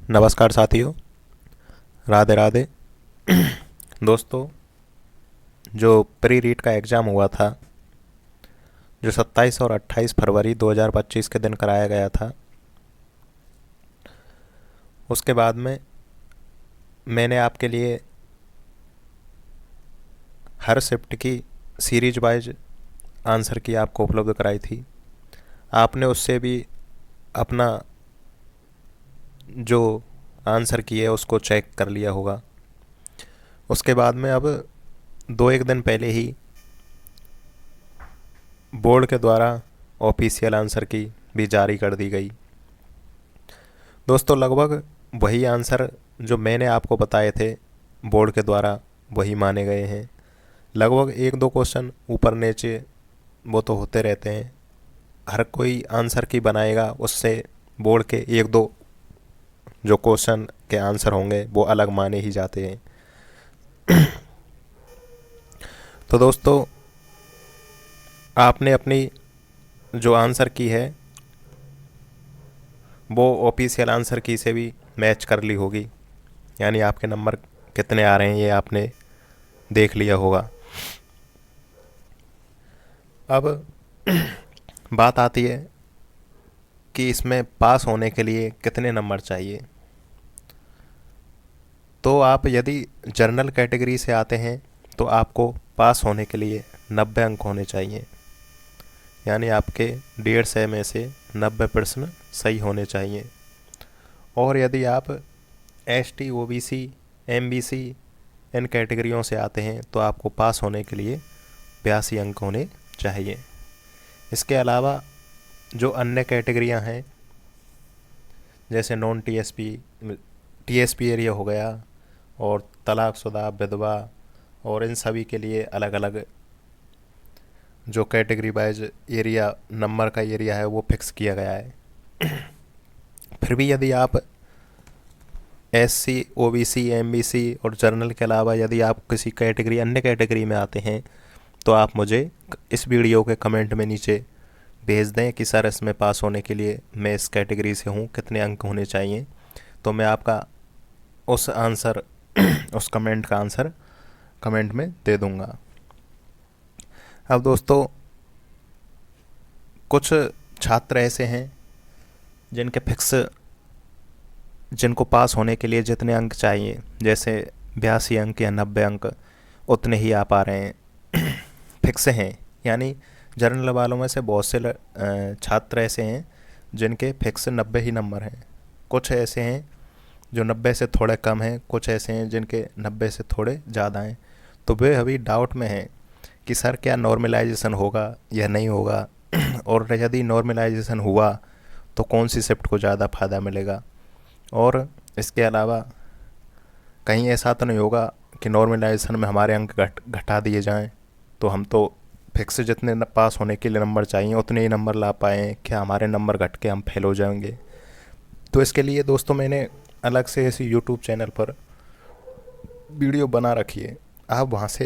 नमस्कार साथियों, राधे राधे। दोस्तों, जो प्री रीट का एग्ज़ाम हुआ था, जो 27 और 28 फरवरी 2025 के दिन कराया गया था, उसके बाद में मैंने आपके लिए हर शिफ्ट की सीरीज वाइज आंसर की आपको उपलब्ध कराई थी। आपने उससे भी अपना जो आंसर की है उसको चेक कर लिया होगा। उसके बाद में अब 2-1 दिन पहले ही बोर्ड के द्वारा ऑफिशियल आंसर की भी जारी कर दी गई। दोस्तों, लगभग वही आंसर जो मैंने आपको बताए थे बोर्ड के द्वारा वही माने गए हैं। लगभग 1-2 क्वेश्चन ऊपर नीचे वो तो होते रहते हैं। हर कोई आंसर की बनाएगा, उससे बोर्ड के 1-2 जो क्वेश्चन के आंसर होंगे वो अलग माने ही जाते हैं। तो दोस्तों, आपने अपनी जो आंसर की है वो ऑफिशियल आंसर की से भी मैच कर ली होगी, यानी आपके नंबर कितने आ रहे हैं ये आपने देख लिया होगा। अब बात आती है कि इसमें पास होने के लिए कितने नंबर चाहिए। तो आप यदि जनरल कैटेगरी से आते हैं तो आपको पास होने के लिए 90 अंक होने चाहिए, यानी आपके 150 में से 90 प्रश्न सही होने चाहिए। और यदि आप एसटी, ओबीसी, एमबीसी इन कैटेगरियों से आते हैं तो आपको पास होने के लिए 82 अंक होने चाहिए। इसके अलावा जो अन्य कैटेगरियां हैं, जैसे नॉन टीएसपी, टीएसपी एरिया हो गया, और तलाकशुदा, विधवा, और इन सभी के लिए अलग अलग जो कैटेगरी वाइज एरिया नंबर का एरिया है वो फिक्स किया गया है। फिर भी यदि आप एससी, ओबीसी, एमबीसी और जनरल के अलावा यदि आप किसी कैटेगरी, अन्य कैटेगरी में आते हैं तो आप मुझे इस वीडियो के कमेंट में नीचे भेज दें कि सर इसमें पास होने के लिए मैं इस कैटेगरी से हूँ, कितने अंक होने चाहिए। तो मैं आपका उस आंसर उस कमेंट का आंसर कमेंट में दे दूँगा। अब दोस्तों, कुछ छात्र ऐसे हैं जिनको पास होने के लिए जितने अंक चाहिए, जैसे 82 अंक या 90 अंक, उतने ही आ पा रहे हैं, फिक्स हैं। यानी जनरल वालों में से बहुत से छात्र ऐसे हैं जिनके फिक्स 90 ही नंबर हैं। कुछ ऐसे हैं जो 90 से थोड़े कम हैं, कुछ ऐसे हैं जिनके 90 से थोड़े ज़्यादा हैं। तो वे अभी डाउट में हैं कि सर क्या नॉर्मलाइजेशन होगा या नहीं होगा, और यदि नॉर्मलाइजेशन हुआ तो कौन सी शिफ्ट को ज़्यादा फ़ायदा मिलेगा। और इसके अलावा कहीं ऐसा तो नहीं होगा कि नॉर्मलाइजेशन में हमारे अंक घटा दिए जाएं, तो हम तो फिक्स जितने पास होने के लिए नंबर चाहिए उतने ही नंबर ला पाएँ, क्या हमारे नंबर घट के हम फेल हो जाएंगे। तो इसके लिए दोस्तों मैंने अलग से ऐसी यूट्यूब चैनल पर वीडियो बना रखी है, आप वहाँ से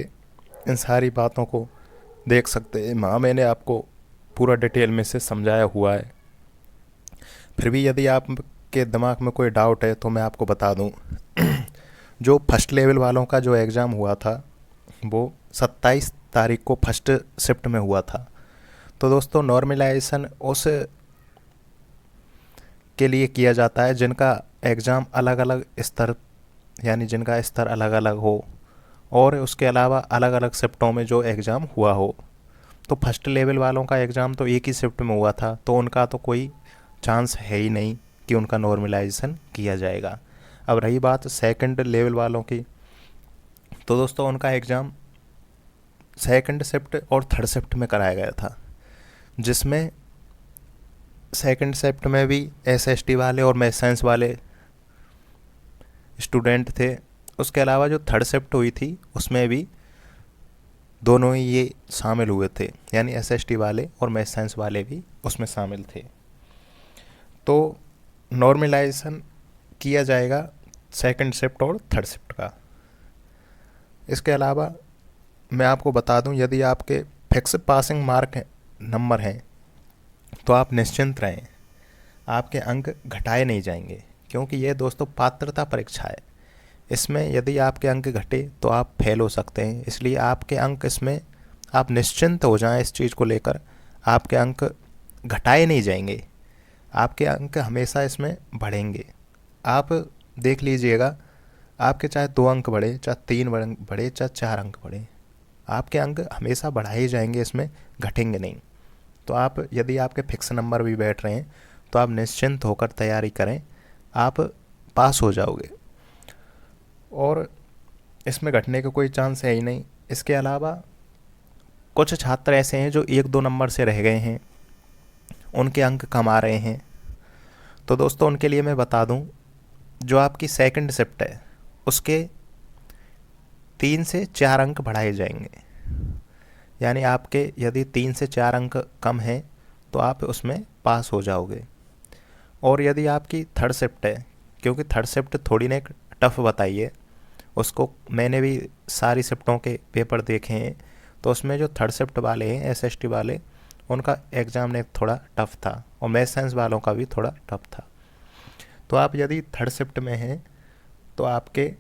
इन सारी बातों को देख सकते हैं। वहाँ मैंने आपको पूरा डिटेल में से समझाया हुआ है। फिर भी यदि आपके दिमाग में कोई डाउट है तो मैं आपको बता दूं, जो फर्स्ट लेवल वालों का जो एग्ज़ाम हुआ था वो 27 तारीख को फर्स्ट शिफ्ट में हुआ था। तो दोस्तों, नॉर्मलाइजेशन उस के लिए किया जाता है जिनका एग्ज़ाम अलग अलग स्तर, यानी जिनका स्तर अलग अलग हो, और उसके अलावा अलग अलग शिफ्टों में जो एग्ज़ाम हुआ हो। तो फर्स्ट लेवल वालों का एग्ज़ाम तो एक ही शिफ्ट में हुआ था, तो उनका तो कोई चांस है ही नहीं कि उनका नॉर्मलाइजेशन किया जाएगा। अब रही बात सेकंड लेवल वालों की, तो दोस्तों उनका एग्ज़ाम सेकंड शिफ्ट और थर्ड शिफ्ट में कराया गया था, जिसमें सेकंड शिफ्ट में भी एसएसटी वाले और मैथ साइंस वाले स्टूडेंट थे। उसके अलावा जो थर्ड शिफ्ट हुई थी उसमें भी दोनों ही ये शामिल हुए थे, यानी एसएसटी वाले और मैथ साइंस वाले भी उसमें शामिल थे। तो नॉर्मलाइजेशन किया जाएगा सेकंड शिफ्ट और थर्ड शिफ्ट का। इसके अलावा मैं आपको बता दूं, यदि आपके फिक्स पासिंग मार्क नंबर हैं तो आप निश्चिंत रहें, आपके अंक घटाए नहीं जाएंगे, क्योंकि ये दोस्तों पात्रता परीक्षा है। इसमें यदि आपके अंक घटे तो आप फेल हो सकते हैं, इसलिए आपके अंक इसमें आप निश्चिंत हो जाएं इस चीज़ को लेकर, आपके अंक घटाए नहीं जाएंगे, आपके अंक हमेशा इसमें बढ़ेंगे। आप देख लीजिएगा, आपके चाहे 2 अंक बढ़े, चाहे 3 बढ़े, चाहे 4 अंक बढ़े, आपके अंक हमेशा बढ़ाए जाएंगे, इसमें घटेंगे नहीं। तो आप यदि आपके फिक्स नंबर भी बैठ रहे हैं तो आप निश्चिंत होकर तैयारी करें, आप पास हो जाओगे और इसमें घटने का कोई चांस है ही नहीं। इसके अलावा कुछ छात्र ऐसे हैं जो 1-2 नंबर से रह गए हैं, उनके अंक कम आ रहे हैं। तो दोस्तों उनके लिए मैं बता दूं, जो आपकी सेकंड शिफ्ट है उसके 3 से 4 अंक बढ़ाए जाएंगे। यानी आपके यदि 3 से 4 अंक कम हैं तो आप उसमें पास हो जाओगे। और यदि आपकी थर्ड शिफ्ट है, क्योंकि थर्ड शिफ्ट थोड़ी ना एक टफ बताई है, उसको मैंने भी सारी शिफ्टों के पेपर देखे हैं, तो उसमें जो थर्ड शिफ्ट वाले हैं एसएसटी वाले, उनका एग्ज़ाम ने थोड़ा टफ था और मैथ साइंस वालों का भी थोड़ा टफ था। तो आप यदि थर्ड शिफ्ट में हैं तो आपके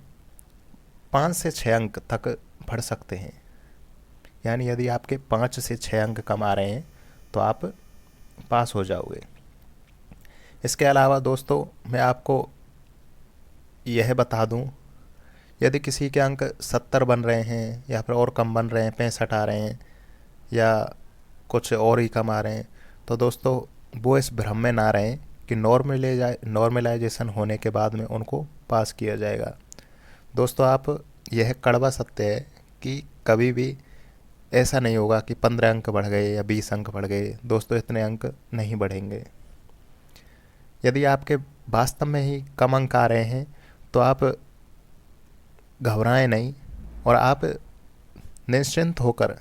5 से 6 अंक तक बढ़ सकते हैं। यानी यदि आपके 5 से 6 अंक कम आ रहे हैं तो आप पास हो जाओगे। इसके अलावा दोस्तों मैं आपको यह बता दूं, यदि किसी के अंक 70 बन रहे हैं या फिर और कम बन रहे हैं, 65 आ रहे हैं या कुछ और ही कम आ रहे हैं, तो दोस्तों वो इस भ्रम में ना रहें कि नॉर्मलाइजेशन होने के बाद में उनको पास किया जाएगा। दोस्तों आप यह कड़वा सत्य है कि कभी भी ऐसा नहीं होगा कि 15 अंक बढ़ गए या 20 अंक बढ़ गए। दोस्तों इतने अंक नहीं बढ़ेंगे। यदि आपके वास्तव में ही कम अंक आ रहे हैं तो आप घबराएं नहीं और आप निश्चिंत होकर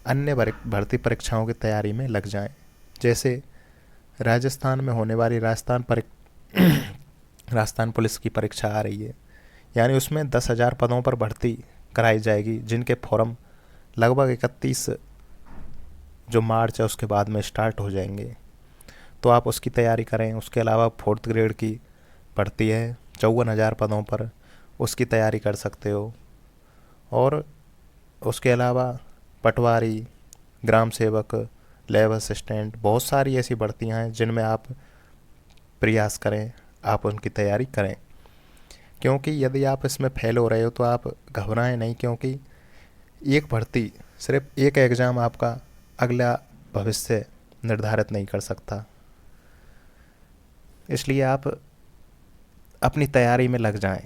अन्य भर्ती परीक्षाओं की तैयारी में लग जाएं। जैसे राजस्थान में होने वाली राजस्थान पुलिस की परीक्षा आ रही है, यानी उसमें 10,000 पदों पर भर्ती कराई जाएगी, जिनके फॉर्म लगभग 31 जो मार्च है उसके बाद में स्टार्ट हो जाएंगे। तो आप उसकी तैयारी करें। उसके अलावा 4th ग्रेड की भर्ती है 54,000 पदों पर, उसकी तैयारी कर सकते हो। और उसके अलावा पटवारी, ग्राम सेवक, लैब असिस्टेंट, बहुत सारी ऐसी भर्तियां हैं जिनमें आप प्रयास करें, आप उनकी तैयारी करें। क्योंकि यदि आप इसमें फेल हो रहे हो तो आप घबराएं नहीं, क्योंकि एक भर्ती, सिर्फ एक एग्ज़ाम आपका अगला भविष्य निर्धारित नहीं कर सकता। इसलिए आप अपनी तैयारी में लग जाएं।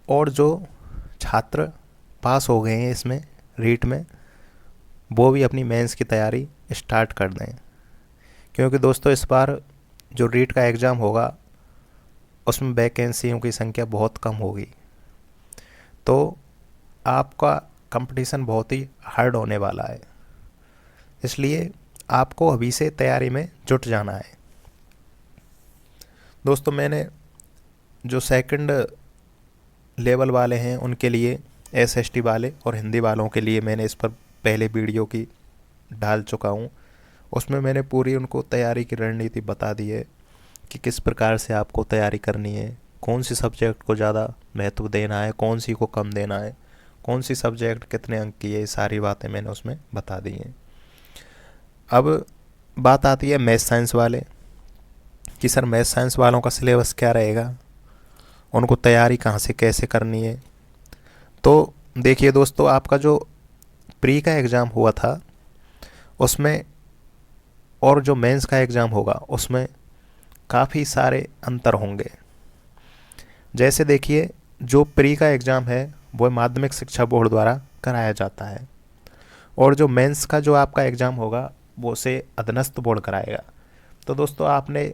और जो छात्र पास हो गए हैं इसमें रीट में, वो भी अपनी मेंस की तैयारी स्टार्ट कर दें। क्योंकि दोस्तों इस बार जो रीट का एग्ज़ाम होगा उसमें वैकेंसियों की संख्या बहुत कम होगी, तो आपका कंपटीशन बहुत ही हार्ड होने वाला है। इसलिए आपको अभी से तैयारी में जुट जाना है। दोस्तों मैंने जो सेकंड लेवल वाले हैं उनके लिए, एसएसटी वाले और हिंदी वालों के लिए मैंने इस पर पहले वीडियो की डाल चुका हूँ। उसमें मैंने पूरी उनको तैयारी की रणनीति बता दी है कि किस प्रकार से आपको तैयारी करनी है, कौन सी सब्जेक्ट को ज़्यादा महत्व देना है, कौन सी को कम देना है, कौन सी सब्जेक्ट कितने अंक की है, ये सारी बातें मैंने उसमें बता दी हैं। अब बात आती है मैथ साइंस वाले कि सर मैथ साइंस वालों का सिलेबस क्या रहेगा, उनको तैयारी कहाँ से कैसे करनी है। तो देखिए दोस्तों, आपका जो प्री का एग्ज़ाम हुआ था उसमें और जो मेंस का एग्ज़ाम होगा उसमें काफ़ी सारे अंतर होंगे। जैसे देखिए, जो प्री का एग्ज़ाम है वो माध्यमिक शिक्षा बोर्ड द्वारा कराया जाता है, और जो मेंस का जो आपका एग्ज़ाम होगा वो उसे अधीनस्थ बोर्ड कराएगा। तो दोस्तों आपने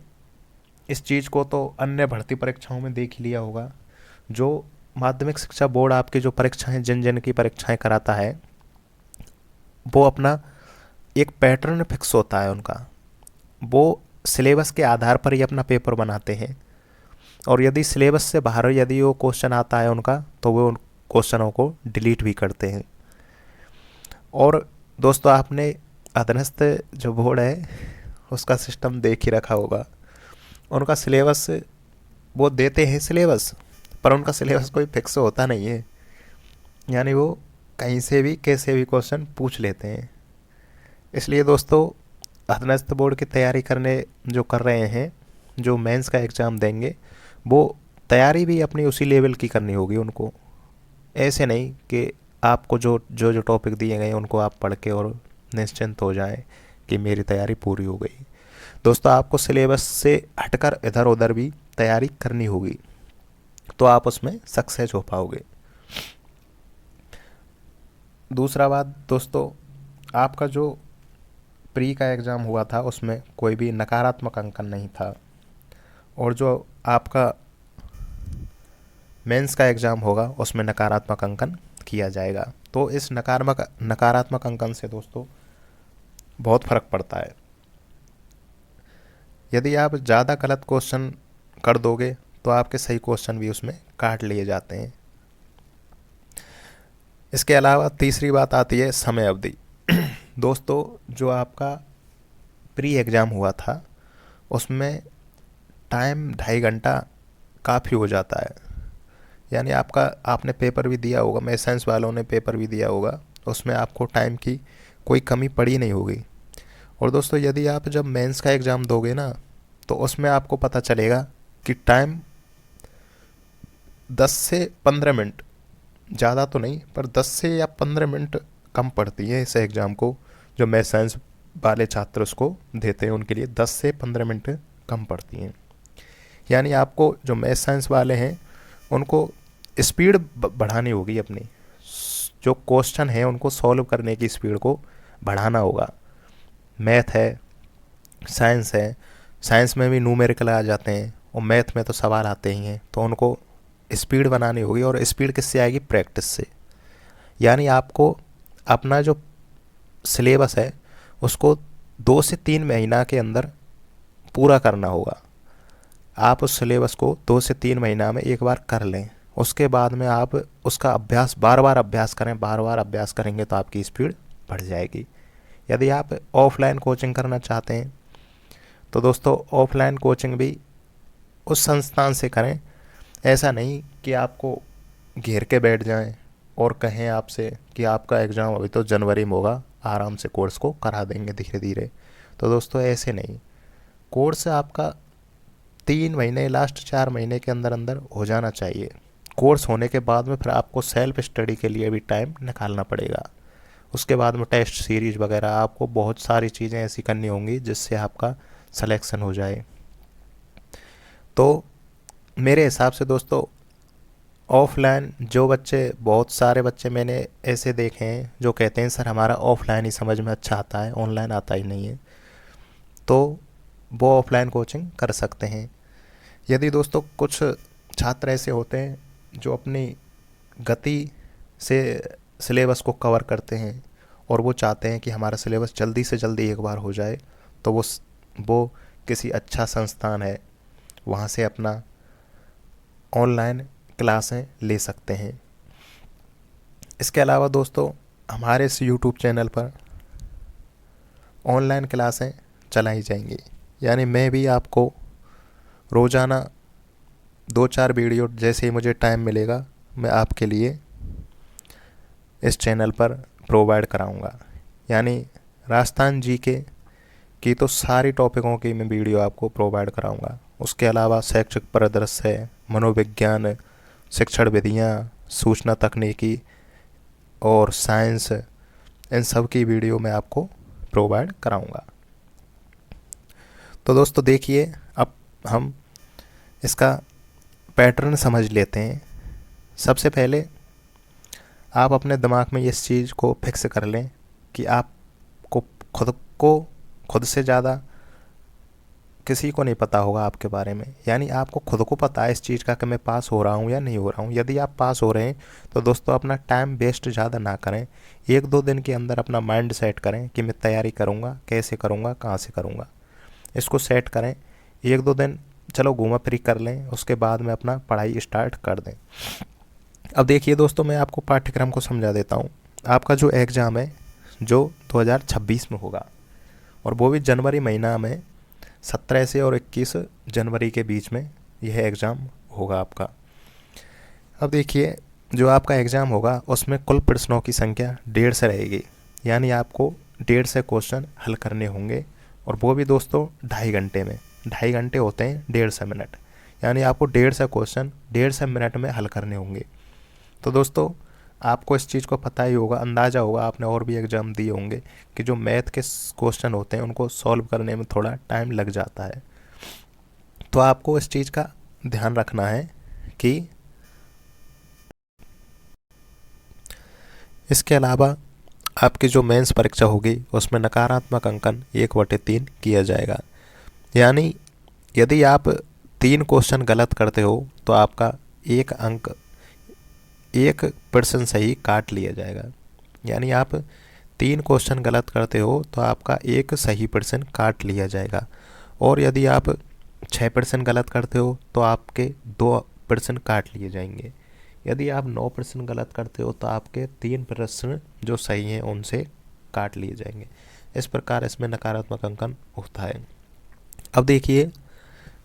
इस चीज़ को तो अन्य भर्ती परीक्षाओं में देख ही लिया होगा। जो माध्यमिक शिक्षा बोर्ड आपकी जो परीक्षाएं, जिन जिन की परीक्षाएं कराता है, वो अपना एक पैटर्न फिक्स होता है उनका, वो सिलेबस के आधार पर ही अपना पेपर बनाते हैं। और यदि सिलेबस से बाहर यदि वो क्वेश्चन आता है उनका, तो वो उन क्वेश्चनों को डिलीट भी करते हैं। और दोस्तों आपने अधीनस्थ जो बोर्ड है उसका सिस्टम देख ही रखा होगा। उनका सिलेबस वो देते हैं सिलेबस, पर उनका सिलेबस कोई फिक्स होता नहीं है। यानी वो कहीं से भी कैसे भी क्वेश्चन पूछ लेते हैं। इसलिए दोस्तों, अधीनस्थ बोर्ड की तैयारी करने जो कर रहे हैं, जो मेंस का एग्ज़ाम देंगे, वो तैयारी भी अपनी उसी लेवल की करनी होगी उनको। ऐसे नहीं कि आपको जो जो जो टॉपिक दिए गए हैं उनको आप पढ़ के और निश्चिंत हो जाएं कि मेरी तैयारी पूरी हो गई। दोस्तों, आपको सिलेबस से हटकर इधर उधर भी तैयारी करनी होगी, तो आप उसमें सक्सेस हो पाओगे। दूसरा बात दोस्तों, आपका जो प्री का एग्ज़ाम हुआ था उसमें कोई भी नकारात्मक अंकन नहीं था, और जो आपका मेंस का एग्ज़ाम होगा उसमें नकारात्मक अंकन किया जाएगा। तो इस नकारात्मक अंकन से दोस्तों बहुत फ़र्क पड़ता है। यदि आप ज़्यादा गलत क्वेश्चन कर दोगे तो आपके सही क्वेश्चन भी उसमें काट लिए जाते हैं। इसके अलावा तीसरी बात आती है समय अवधि। दोस्तों, जो आपका प्री एग्ज़ाम हुआ था उसमें टाइम 2.5 घंटा काफ़ी हो जाता है। यानी आपने पेपर भी दिया होगा, मैं साइंस वालों ने पेपर भी दिया होगा, उसमें आपको टाइम की कोई कमी पड़ी नहीं होगी। और दोस्तों, यदि आप जब मेंस का एग्ज़ाम दोगे ना, तो उसमें आपको पता चलेगा कि टाइम 10 से 15 मिनट, ज़्यादा तो नहीं पर 10 से या 15 मिनट कम पड़ती है इस एग्ज़ाम को। जो मैथ साइंस वाले छात्र उसको देते हैं उनके लिए 10 से 15 मिनट कम पड़ती हैं। यानी आपको जो मैथ साइंस वाले हैं उनको स्पीड बढ़ानी होगी अपनी, जो क्वेश्चन है उनको सॉल्व करने की स्पीड को बढ़ाना होगा। मैथ है, साइंस है, साइंस में भी न्यूमेरिकल आ जाते हैं और मैथ में तो सवाल आते ही हैं, तो उनको स्पीड बनानी होगी। और स्पीड किससे आएगी? प्रैक्टिस से। यानी आपको अपना जो सिलेबस है उसको 2 से 3 महीना के अंदर पूरा करना होगा। आप उस सिलेबस को 2 से 3 महीना में एक बार कर लें, उसके बाद में आप उसका अभ्यास बार बार अभ्यास करें। बार बार अभ्यास करेंगे तो आपकी स्पीड बढ़ जाएगी। यदि आप ऑफलाइन कोचिंग करना चाहते हैं तो दोस्तों ऑफलाइन कोचिंग भी उस संस्थान से करें। ऐसा नहीं कि आपको घेर के बैठ जाएं और कहें आपसे कि आपका एग्ज़ाम अभी तो जनवरी में होगा, आराम से कोर्स को करा देंगे धीरे धीरे। तो दोस्तों ऐसे नहीं, कोर्स आपका 3 महीने, लास्ट 4 महीने के अंदर अंदर हो जाना चाहिए। कोर्स होने के बाद में फिर आपको सेल्फ स्टडी के लिए भी टाइम निकालना पड़ेगा। उसके बाद में टेस्ट सीरीज वगैरह, आपको बहुत सारी चीज़ें ऐसी करनी होंगी जिससे आपका सिलेक्शन हो जाए। तो मेरे हिसाब से दोस्तों ऑफलाइन जो बच्चे, बहुत सारे बच्चे मैंने ऐसे देखे हैं जो कहते हैं सर हमारा ऑफलाइन ही समझ में अच्छा आता है, ऑनलाइन आता ही नहीं है, तो वो ऑफलाइन कोचिंग कर सकते हैं। यदि दोस्तों कुछ छात्र ऐसे होते हैं जो अपनी गति से सिलेबस को कवर करते हैं और वो चाहते हैं कि हमारा सिलेबस जल्दी से जल्दी एक बार हो जाए, तो वो किसी अच्छा संस्थान है वहाँ से अपना ऑनलाइन क्लासें ले सकते हैं। इसके अलावा दोस्तों हमारे इस यूट्यूब चैनल पर ऑनलाइन क्लासें चलाई जाएंगी। यानी मैं भी आपको रोज़ाना 2-4 वीडियो जैसे ही मुझे टाइम मिलेगा मैं आपके लिए इस चैनल पर प्रोवाइड कराऊंगा। यानी राजस्थान जीके की तो सारी टॉपिकों की मैं वीडियो आपको प्रोवाइड कराऊंगा। उसके अलावा शैक्षिक परिदृश्य, मनोविज्ञान, शिक्षण विधियाँ, सूचना तकनीकी और साइंस, इन सब की वीडियो मैं आपको प्रोवाइड कराऊंगा। तो दोस्तों देखिए, अब हम इसका पैटर्न समझ लेते हैं। सबसे पहले आप अपने दिमाग में इस चीज़ को फिक्स कर लें कि आपको खुद से ज़्यादा किसी को नहीं पता होगा आपके बारे में। यानी आपको खुद को पता है इस चीज़ का कि मैं पास हो रहा हूँ या नहीं हो रहा हूँ। यदि आप पास हो रहे हैं तो दोस्तों अपना टाइम वेस्ट ज़्यादा ना करें। 1-2 दिन के अंदर अपना माइंड सेट करें कि मैं तैयारी करूँगा, कैसे करूँगा, कहाँ से करूँगा, इसको सेट करें। 1-2 दिन चलो घूमा फिरी कर लें, उसके बाद में अपना पढ़ाई स्टार्ट कर दें। अब देखिए दोस्तों, मैं आपको पाठ्यक्रम को समझा देता हूँ। आपका जो एग्ज़ाम है जो 2026 में होगा, और वो भी जनवरी महीना में 17 से और 21 जनवरी के बीच में यह एग्ज़ाम होगा आपका। अब देखिए, जो आपका एग्ज़ाम होगा उसमें कुल प्रश्नों की संख्या 150 रहेगी, यानी आपको 150 क्वेश्चन हल करने होंगे, और वो भी दोस्तों 2.5 घंटे में। 2.5 घंटे होते हैं 150 मिनट, यानी आपको 150 क्वेश्चन 150 मिनट में हल करने होंगे। तो दोस्तों, आपको इस चीज़ को पता ही होगा, अंदाज़ा होगा, आपने और भी एग्ज़ाम दिए होंगे कि जो मैथ के क्वेश्चन होते हैं उनको सॉल्व करने में थोड़ा टाइम लग जाता है। तो आपको इस चीज़ का ध्यान रखना है कि इसके अलावा आपकी जो मेंस परीक्षा होगी उसमें नकारात्मक अंकन 1/3 किया जाएगा, यानी यदि आप 3 क्वेश्चन गलत करते हो तो आपका 1 अंक 1% सही काट लिया जाएगा। यानी आप 3 क्वेश्चन गलत करते हो तो आपका 1 सही % काट लिया जाएगा, और यदि आप 6% गलत करते हो तो आपके 2% काट लिए जाएंगे। यदि आप 9% गलत करते हो तो आपके 3 प्रश्न जो सही हैं उनसे काट लिए जाएंगे। इस प्रकार इसमें नकारात्मक अंकन होता है। अब देखिए,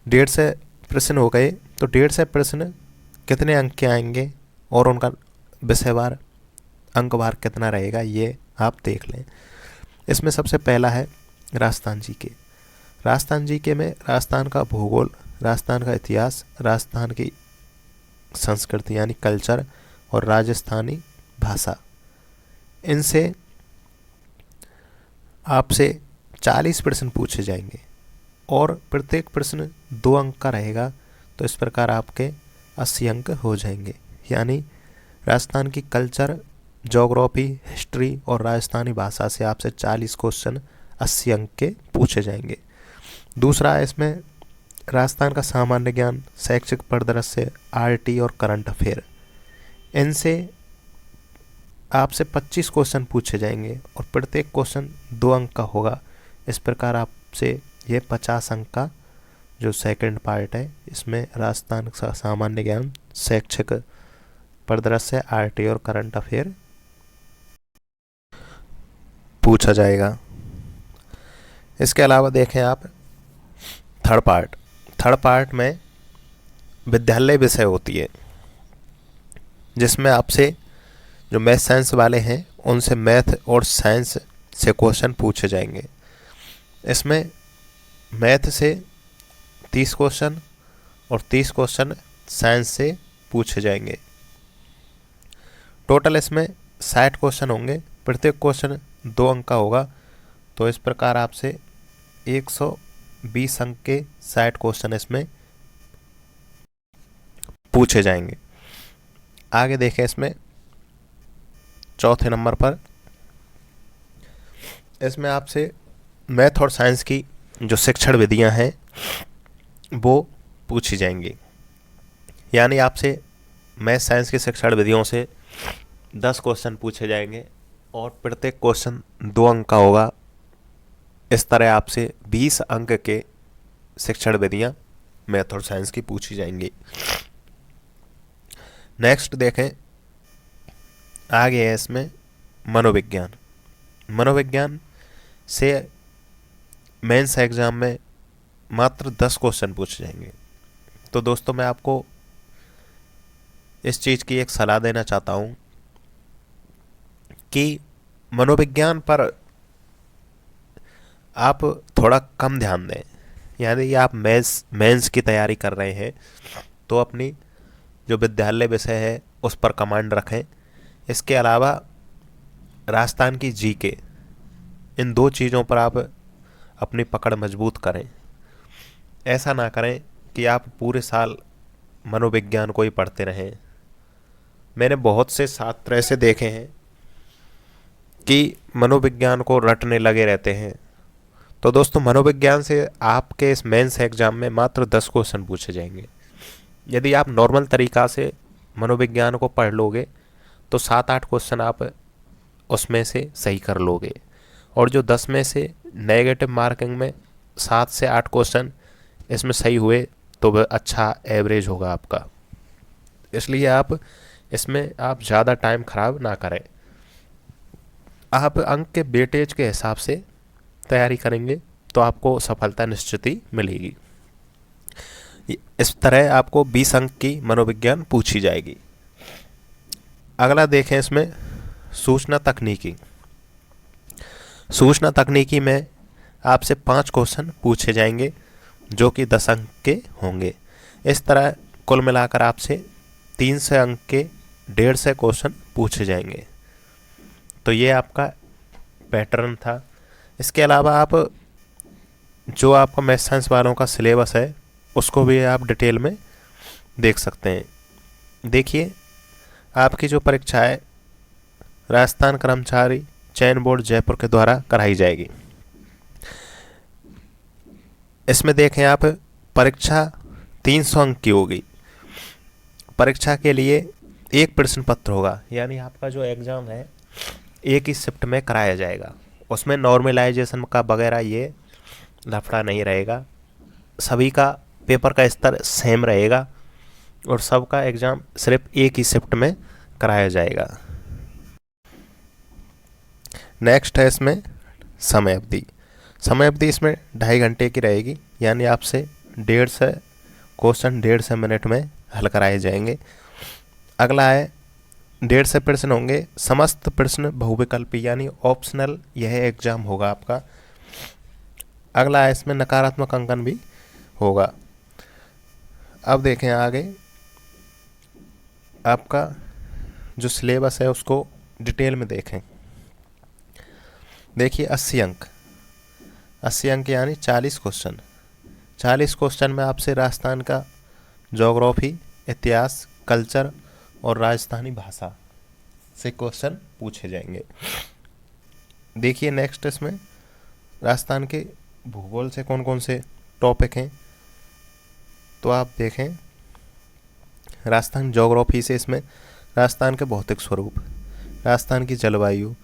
150 प्रश्न हो गए, तो 150 प्रश्न कितने अंक के आएंगे और उनका विषयवार अंकवार कितना रहेगा ये आप देख लें। इसमें सबसे पहला है राजस्थान जीके। राजस्थान जीके में राजस्थान का भूगोल, राजस्थान का इतिहास, राजस्थान की संस्कृति यानी कल्चर, और राजस्थानी भाषा, इनसे आपसे 40 प्रश्न पूछे जाएंगे, और प्रत्येक प्रश्न 2 अंक का रहेगा। तो इस प्रकार आपके 80 अंक हो जाएंगे, यानी राजस्थान की कल्चर, ज्योग्राफी, हिस्ट्री और राजस्थानी भाषा से आपसे 40 क्वेश्चन 80 अंक के पूछे जाएंगे। दूसरा है इसमें राजस्थान का सामान्य ज्ञान, शैक्षिक परिदृश्य, आरटी और करंट अफेयर, इनसे आपसे 25 क्वेश्चन पूछे जाएंगे, और प्रत्येक क्वेश्चन 2 अंक का होगा। इस प्रकार आपसे ये 50 अंक का जो सेकंड पार्ट है, इसमें राजस्थान का सामान्य ज्ञान, शैक्षिक परिदृश्य, आरटी और करंट अफेयर पूछा जाएगा। इसके अलावा देखें आप थर्ड पार्ट में विद्यालय विषय होती है, जिसमें आपसे जो मैथ साइंस वाले हैं उनसे मैथ और साइंस से क्वेश्चन पूछे जाएंगे। इसमें मैथ से 30 क्वेश्चन और 30 क्वेश्चन साइंस से पूछे जाएंगे। टोटल इसमें 60 क्वेश्चन होंगे, प्रत्येक क्वेश्चन 2 अंक का होगा। तो इस प्रकार आपसे 120 अंक के 60 क्वेश्चन इसमें पूछे जाएंगे। आगे देखें, इसमें चौथे नंबर पर इसमें आपसे मैथ और साइंस की जो शिक्षण विधियां हैं वो पूछी जाएंगी, यानी आपसे मैथ साइंस की शिक्षण विधियों से 10 क्वेश्चन पूछे जाएंगे, और प्रत्येक क्वेश्चन 2 अंक का होगा। इस तरह आपसे 20 अंक के शिक्षण विधियां मैथ और साइंस की पूछी जाएंगी। नेक्स्ट देखें, आगे है इसमें मनोविज्ञान। मनोविज्ञान से मेंस एग्जाम में मात्र 10 क्वेश्चन पूछे जाएंगे। तो दोस्तों, मैं आपको इस चीज़ की एक सलाह देना चाहता हूँ कि मनोविज्ञान पर आप थोड़ा कम ध्यान दें। यानी आप मेंस की तैयारी कर रहे हैं तो अपनी जो विद्यालय विषय है उस पर कमांड रखें। इसके अलावा राजस्थान की जीके, इन 2 चीज़ों पर आप अपनी पकड़ मजबूत करें। ऐसा ना करें कि आप पूरे साल मनोविज्ञान को ही पढ़ते रहें। मैंने बहुत से छात्र ऐसे देखे हैं कि मनोविज्ञान को रटने लगे रहते हैं। तो दोस्तों, मनोविज्ञान से आपके इस मेंस एग्जाम में मात्र 10 क्वेश्चन पूछे जाएंगे। यदि आप नॉर्मल तरीक़ा से मनोविज्ञान को पढ़ लोगे तो 7-8 क्वेश्चन आप उसमें से सही कर लोगे, और जो 10 में से नेगेटिव मार्किंग में 7 से 8 क्वेश्चन इसमें सही हुए तो वह अच्छा एवरेज होगा आपका। इसलिए आप इसमें आप ज़्यादा टाइम ख़राब ना करें। आप अंक के वेटेज के हिसाब से तैयारी करेंगे तो आपको सफलता निश्चित ही मिलेगी। इस तरह आपको 20 अंक की मनोविज्ञान पूछी जाएगी। अगला देखें इसमें सूचना तकनीकी। सूचना तकनीकी में आपसे 5 क्वेश्चन पूछे जाएंगे जो कि 10 अंक के होंगे। इस तरह कुल मिलाकर आपसे 300 अंक के 150 क्वेश्चन पूछे जाएंगे। तो ये आपका पैटर्न था। इसके अलावा आप जो आपका मैथ साइंस वालों का सिलेबस है उसको भी आप डिटेल में देख सकते हैं। देखिए, आपकी जो परीक्षा है राजस्थान कर्मचारी चयन बोर्ड जयपुर के द्वारा कराई जाएगी। इसमें देखें आप, परीक्षा 300 अंक की होगी। परीक्षा के लिए एक प्रश्न पत्र होगा, यानी आपका जो एग्ज़ाम है एक ही शिफ्ट में कराया जाएगा। उसमें नॉर्मलाइजेशन का वगैरह ये लफड़ा नहीं रहेगा। सभी का पेपर का स्तर सेम रहेगा और सबका एग्ज़ाम सिर्फ एक ही शिफ्ट में कराया जाएगा। नेक्स्ट है इसमें समय अवधि। समय अवधि इसमें 2.5 घंटे की रहेगी, यानी आपसे 150 क्वेश्चन 150 मिनट में हल कराए जाएंगे। अगला है 150 प्रश्न होंगे, समस्त प्रश्न बहुविकल्पी यानी ऑप्शनल यह एग्ज़ाम होगा आपका। अगला है इसमें नकारात्मक अंकन भी होगा। अब देखें आगे, आपका जो सिलेबस है उसको डिटेल में देखें। देखिए 80 अंक, 80 अंक यानी 40 क्वेश्चन। 40 क्वेश्चन में आपसे राजस्थान का ज्योग्राफी, इतिहास, कल्चर और राजस्थानी भाषा से क्वेश्चन पूछे जाएंगे। देखिए नेक्स्ट इसमें राजस्थान के भूगोल से कौन कौन से टॉपिक हैं, तो आप देखें राजस्थान ज्योग्राफी से इसमें राजस्थान के भौतिक स्वरूप, राजस्थान की जलवायु।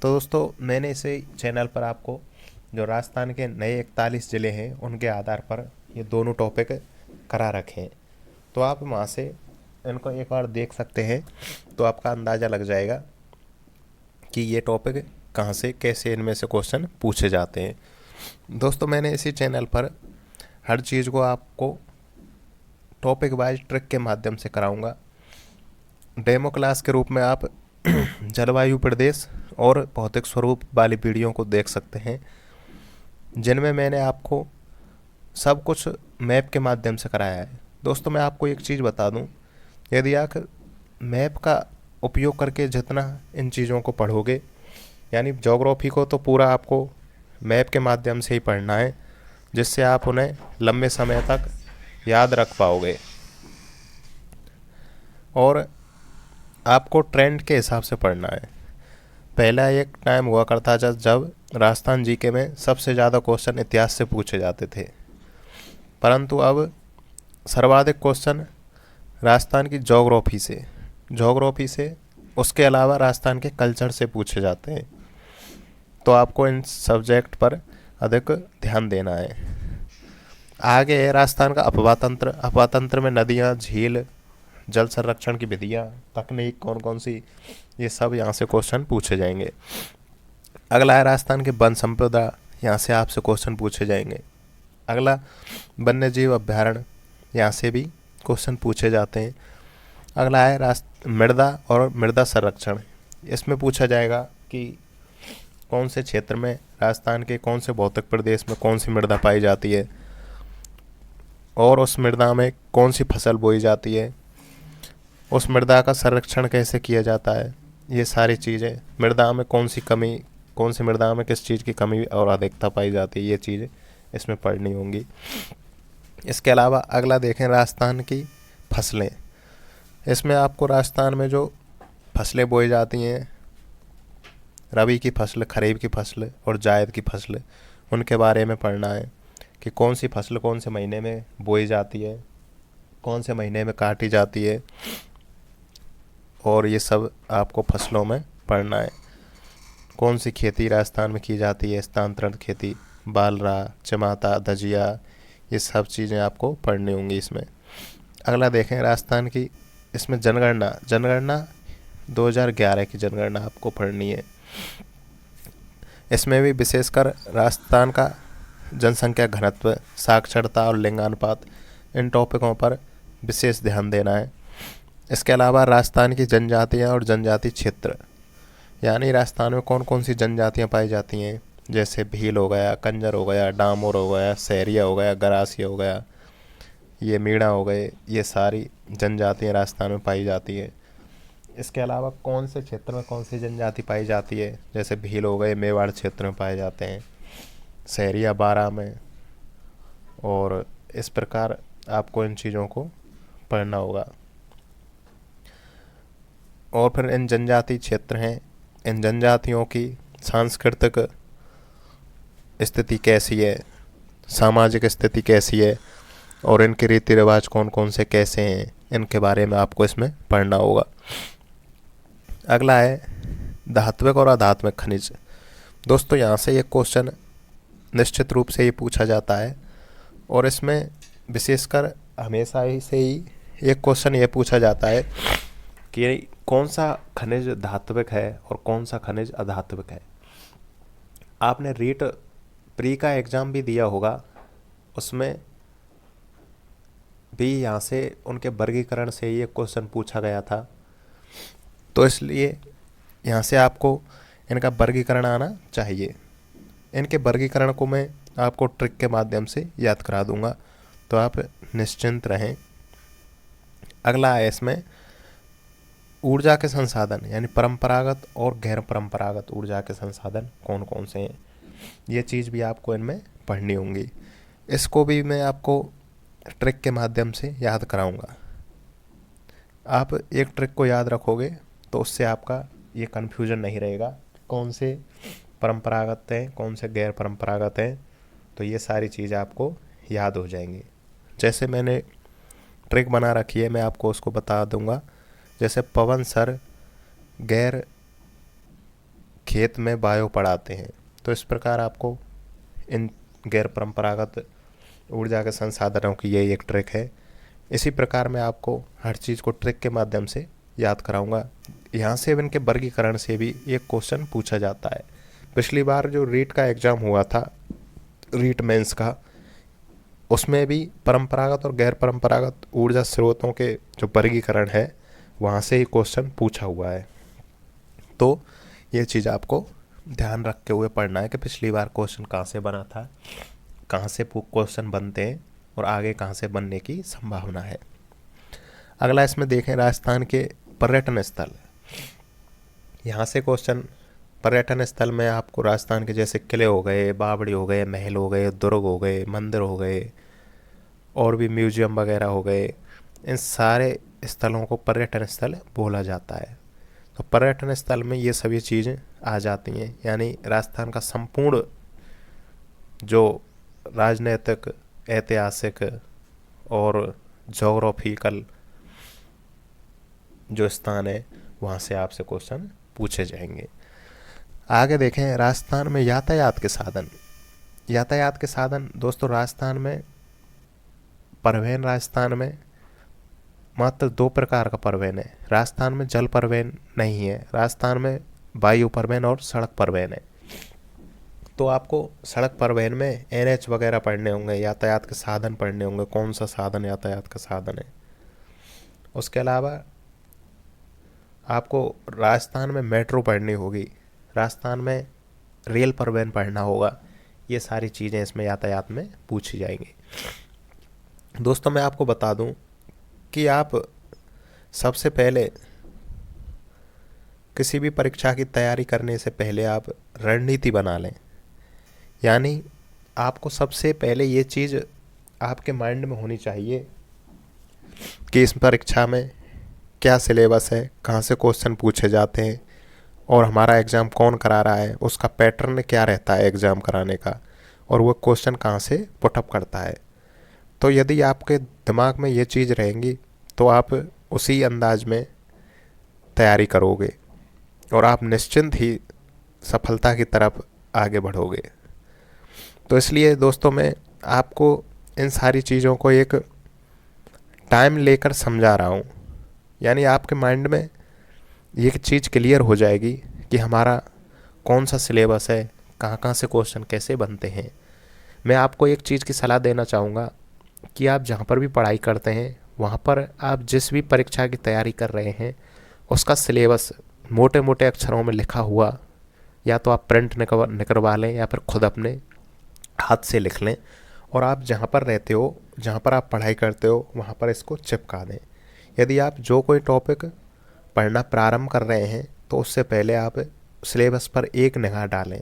तो दोस्तों मैंने इसे चैनल पर आपको जो राजस्थान के नए 41 ज़िले हैं उनके आधार पर ये दोनों टॉपिक करा रखे हैं, तो आप वहाँ से इनको एक बार देख सकते हैं तो आपका अंदाज़ा लग जाएगा कि ये टॉपिक कहाँ से कैसे इनमें से क्वेश्चन पूछे जाते हैं। दोस्तों मैंने इसी चैनल पर हर चीज़ को आपको टॉपिक वाइज ट्रिक के माध्यम से कराऊंगा। डेमो क्लास के रूप में आप जलवायु प्रदेश और भौतिक स्वरूप वाली वीडियो को देख सकते हैं, जिनमें मैंने आपको सब कुछ मैप के माध्यम से कराया है। दोस्तों मैं आपको एक चीज़ बता दूं, यदि आप मैप का उपयोग करके जितना इन चीज़ों को पढ़ोगे, यानी ज्योग्राफी को तो पूरा आपको मैप के माध्यम से ही पढ़ना है, जिससे आप उन्हें लंबे समय तक याद रख पाओगे। और आपको ट्रेंड के हिसाब से पढ़ना है। पहला एक टाइम हुआ करता था जब राजस्थान जीके में सबसे ज़्यादा क्वेश्चन इतिहास से पूछे जाते थे, परंतु अब सर्वाधिक क्वेश्चन राजस्थान की ज्योग्राफी से उसके अलावा राजस्थान के कल्चर से पूछे जाते हैं। तो आपको इन सब्जेक्ट पर अधिक ध्यान देना है। आगे है राजस्थान का अफवाह तंत्र। अफवाह तंत्र में नदियाँ, झील, जल संरक्षण की विधियाँ, तकनीक कौन कौन सी, ये सब यहाँ से क्वेश्चन पूछे जाएंगे। अगला है राजस्थान के वन संपदा, यहाँ से आपसे क्वेश्चन पूछे जाएंगे। अगला वन्य जीव अभ्यारण्य, यहाँ से भी क्वेश्चन पूछे जाते हैं। अगला है मृदा और मृदा संरक्षण, इसमें पूछा जाएगा कि कौन से क्षेत्र में राजस्थान के कौन से भौतिक प्रदेश में कौन सी मृदा पाई जाती है और उस मृदा में कौन सी फसल बोई जाती है, उस मृदा का संरक्षण कैसे किया जाता है। ये सारी चीज़ें, मृदा में कौन सी कमी, कौन सी मृदा में किस चीज़ की कमी और अधिकता पाई जाती है, ये चीज़ें इसमें पढ़नी होंगी। इसके अलावा अगला देखें राजस्थान की फसलें। इसमें आपको राजस्थान में जो फसलें बोई जाती हैं, रबी की फसल, खरीफ की फसल और जायद की फसल, उनके बारे में पढ़ना है कि कौन सी फसल कौन से महीने में बोई जाती है, कौन से महीने में काटी जाती है, और ये सब आपको फसलों में पढ़ना है। कौन सी खेती राजस्थान में की जाती है, स्थानांतरण खेती, बालरा, चमाता, धजिया, ये सब चीज़ें आपको पढ़नी होंगी इसमें। अगला देखें राजस्थान की, इसमें जनगणना 2011 की जनगणना आपको पढ़नी है। इसमें भी विशेषकर राजस्थान का जनसंख्या घनत्व, साक्षरता और लिंगानुपात, इन टॉपिकों पर विशेष ध्यान देना है। इसके अलावा राजस्थान की जनजातियाँ और जनजाति क्षेत्र, यानी राजस्थान में कौन कौन सी जनजातियाँ पाई जाती हैं, जैसे भील हो गया, कंजर हो गया, डामोर हो गया, सहरिया हो गया, गरासिया हो गया, ये मीणा हो गए, ये सारी जनजातियाँ राजस्थान में पाई जाती हैं। इसके अलावा कौन से क्षेत्र में कौन सी जनजाति पाई जाती है, जैसे भील हो गए मेवाड़ क्षेत्र में पाए जाते हैं, सहरिया बारां में, और इस प्रकार आपको इन चीज़ों को पढ़ना होगा। और फिर इन जनजाति क्षेत्र हैं, इन जनजातियों की सांस्कृतिक स्थिति कैसी है, सामाजिक स्थिति कैसी है, और इनके रीति रिवाज कौन कौन से कैसे हैं, इनके बारे में आपको इसमें पढ़ना होगा। अगला है धात्विक और अधात्मिक खनिज। दोस्तों यहाँ से ये क्वेश्चन निश्चित रूप से ये पूछा जाता है, और इसमें विशेषकर हमेशा ही से ही एक क्वेश्चन ये पूछा जाता है कि कौन सा खनिज धात्विक है और कौन सा खनिज अधात्विक है। आपने रीट प्री का एग्ज़ाम भी दिया होगा, उसमें भी यहाँ से उनके वर्गीकरण से ये क्वेश्चन पूछा गया था, तो इसलिए यहाँ से आपको इनका वर्गीकरण आना चाहिए। इनके वर्गीकरण को मैं आपको ट्रिक के माध्यम से याद करा दूंगा, तो आप निश्चिंत रहें। अगला है इसमें ऊर्जा के संसाधन, यानी परंपरागत और गैर परंपरागत ऊर्जा के संसाधन कौन कौन से हैं, ये चीज़ भी आपको इनमें पढ़नी होंगी। इसको भी मैं आपको ट्रिक के माध्यम से याद कराऊंगा। आप एक ट्रिक को याद रखोगे तो उससे आपका ये कन्फ्यूजन नहीं रहेगा, कौन से परंपरागत हैं कौन से गैर परंपरागत हैं, तो ये सारी चीज़ आपको याद हो जाएंगी। जैसे मैंने ट्रिक बना रखी है, मैं आपको उसको बता दूंगा। जैसे पवन सर गैर खेत में बायो पढ़ाते हैं, तो इस प्रकार आपको इन गैर परंपरागत ऊर्जा के संसाधनों की यही एक ट्रिक है। इसी प्रकार मैं आपको हर चीज़ को ट्रिक के माध्यम से याद कराऊंगा। यहाँ से इनके वर्गीकरण से भी एक क्वेश्चन पूछा जाता है। पिछली बार जो रीट का एग्ज़ाम हुआ था, रीट मेंस का, उसमें भी परंपरागत और गैर परंपरागत ऊर्जा स्रोतों के जो वर्गीकरण है वहाँ से ही क्वेश्चन पूछा हुआ है। तो ये चीज़ आपको ध्यान रखते हुए पढ़ना है कि पिछली बार क्वेश्चन कहाँ से बना था, कहाँ से क्वेश्चन बनते हैं और आगे कहाँ से बनने की संभावना है। अगला इसमें देखें राजस्थान के पर्यटन स्थल। यहाँ से क्वेश्चन पर्यटन स्थल में आपको राजस्थान के जैसे किले हो गए, बावड़ी हो गए, महल हो गए, दुर्ग हो गए, मंदिर हो गए, और भी म्यूजियम वगैरह हो गए, इन सारे स्थलों को पर्यटन स्थल बोला जाता है। तो पर्यटन स्थल में ये सभी चीज़ें आ जाती हैं, यानी राजस्थान का संपूर्ण जो राजनीतिक, ऐतिहासिक और जोग्राफिकल जो स्थान है वहाँ से आपसे क्वेश्चन पूछे जाएंगे। आगे देखें राजस्थान में यातायात के साधन। यातायात के साधन दोस्तों राजस्थान में परिवहन, राजस्थान में मात्र 2 प्रकार का परिवहन है। राजस्थान में जल परिवहन नहीं है, राजस्थान में वायु परिवहन और सड़क परिवहन है। तो आपको सड़क परिवहन में NH वगैरह पढ़ने होंगे, यातायात के साधन पढ़ने होंगे, कौन सा साधन यातायात का साधन है। उसके अलावा आपको राजस्थान में मेट्रो पढ़नी होगी, राजस्थान में रेल परिवहन पढ़ना होगा। ये सारी चीज़ें इसमें यातायात में पूछी जाएंगी। दोस्तों मैं आपको बता दूं कि आप सबसे पहले किसी भी परीक्षा की तैयारी करने से पहले आप रणनीति बना लें। यानी आपको सबसे पहले ये चीज़ आपके माइंड में होनी चाहिए कि इस परीक्षा में क्या सिलेबस है, कहाँ से क्वेश्चन पूछे जाते हैं, और हमारा एग्ज़ाम कौन करा रहा है, उसका पैटर्न क्या रहता है एग्ज़ाम कराने का, और वो क्वेश्चन कहाँ से पुटअप करता है। तो यदि आपके दिमाग में ये चीज़ रहेंगी तो आप उसी अंदाज में तैयारी करोगे और आप निश्चिंत ही सफलता की तरफ आगे बढ़ोगे। तो इसलिए दोस्तों मैं आपको इन सारी चीज़ों को एक टाइम लेकर समझा रहा हूँ, यानी आपके माइंड में ये चीज़ क्लियर हो जाएगी कि हमारा कौन सा सिलेबस है, कहाँ कहाँ से क्वेश्चन कैसे बनते हैं। मैं आपको एक चीज़ की सलाह देना चाहूँगा कि आप जहाँ पर भी पढ़ाई करते हैं वहाँ पर आप जिस भी परीक्षा की तैयारी कर रहे हैं उसका सिलेबस मोटे मोटे अक्षरों में लिखा हुआ या तो आप प्रिंट निकलवा लें या फिर खुद अपने हाथ से लिख लें, और आप जहाँ पर रहते हो, जहाँ पर आप पढ़ाई करते हो, वहाँ पर इसको चिपका दें। यदि आप जो कोई टॉपिक पढ़ना प्रारंभ कर रहे हैं तो उससे पहले आप सिलेबस पर एक निगाह डालें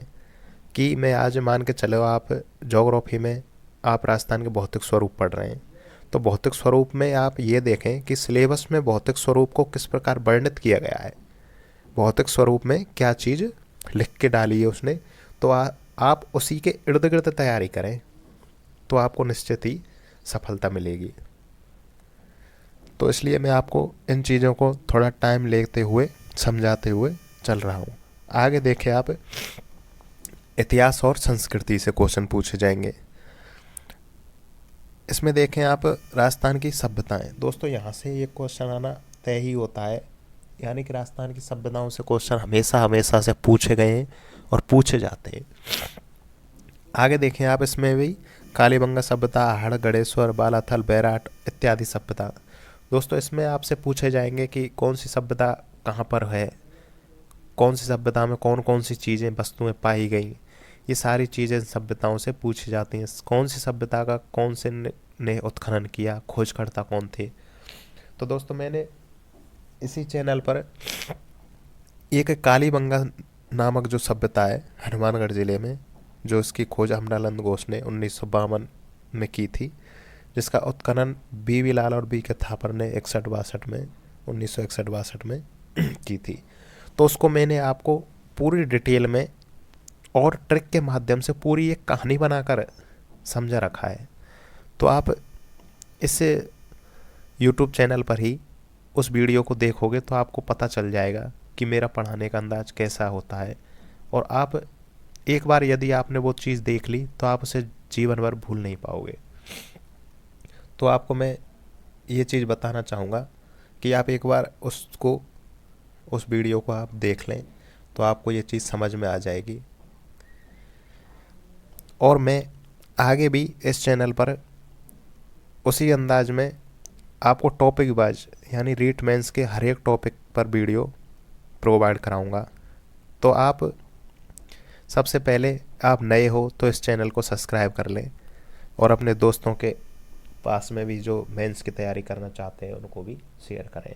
कि मैं आज मान के चलो आप ज्योग्राफी में आप राजस्थान के भौतिक स्वरूप पढ़ रहे हैं, तो भौतिक स्वरूप में आप ये देखें कि सिलेबस में भौतिक स्वरूप को किस प्रकार वर्णित किया गया है, भौतिक स्वरूप में क्या चीज़ लिख के डाली है उसने। तो आप उसी के इर्द गिर्द तैयारी करें तो आपको निश्चित ही सफलता मिलेगी। तो इसलिए मैं आपको इन चीज़ों को थोड़ा टाइम लेते हुए समझाते हुए चल रहा हूँ। आगे देखें आप, इतिहास और संस्कृति से क्वेश्चन पूछे जाएंगे। इसमें देखें आप राजस्थान की सभ्यताएं। दोस्तों यहाँ से ये क्वेश्चन आना तय ही होता है, यानी कि राजस्थान की सभ्यताओं से क्वेश्चन हमेशा हमेशा से पूछे गए हैं और पूछे जाते हैं। आगे देखें आप, इसमें भी कालीबंगा सभ्यता, आहड़, गणेश्वर, बालाथल, बैराट इत्यादि सभ्यता। दोस्तों इसमें आपसे पूछे जाएंगे कि कौन सी सभ्यता कहाँ पर है, कौन सी सभ्यता में कौन कौन सी चीज़ें वस्तुएं पाई गई, ये सारी चीज़ें सभ्यताओं से पूछी जाती हैं। कौन सी सभ्यता का कौन से ने उत्खनन किया, खोजकर्ता कौन थे। तो दोस्तों मैंने इसी चैनल पर एक कालीबंगा नामक जो सभ्यता है हनुमानगढ़ ज़िले में, जो इसकी खोज अमरानंद घोष ने 1952 में की थी, जिसका उत्खनन बी लाल और बी के थापर ने 61-62 में 1961-62 में की थी। तो उसको मैंने आपको पूरी डिटेल में और ट्रिक के माध्यम से पूरी एक कहानी बनाकर समझा रखा है। तो आप इस यूट्यूब चैनल पर ही उस वीडियो को देखोगे तो आपको पता चल जाएगा कि मेरा पढ़ाने का अंदाज कैसा होता है, और आप एक बार यदि आपने वो चीज़ देख ली तो आप उसे जीवन भर भूल नहीं पाओगे। तो आपको मैं ये चीज़ बताना चाहूँगा कि आप एक बार उस वीडियो को आप देख लें तो आपको ये चीज़ समझ में आ जाएगी। और मैं आगे भी इस चैनल पर उसी अंदाज में आपको टॉपिक वाइज यानी रीट मेंस के हर एक टॉपिक पर वीडियो प्रोवाइड कराऊंगा। तो आप सबसे पहले, आप नए हो तो इस चैनल को सब्सक्राइब कर लें और अपने दोस्तों के पास में भी जो मेंस की तैयारी करना चाहते हैं उनको भी शेयर करें।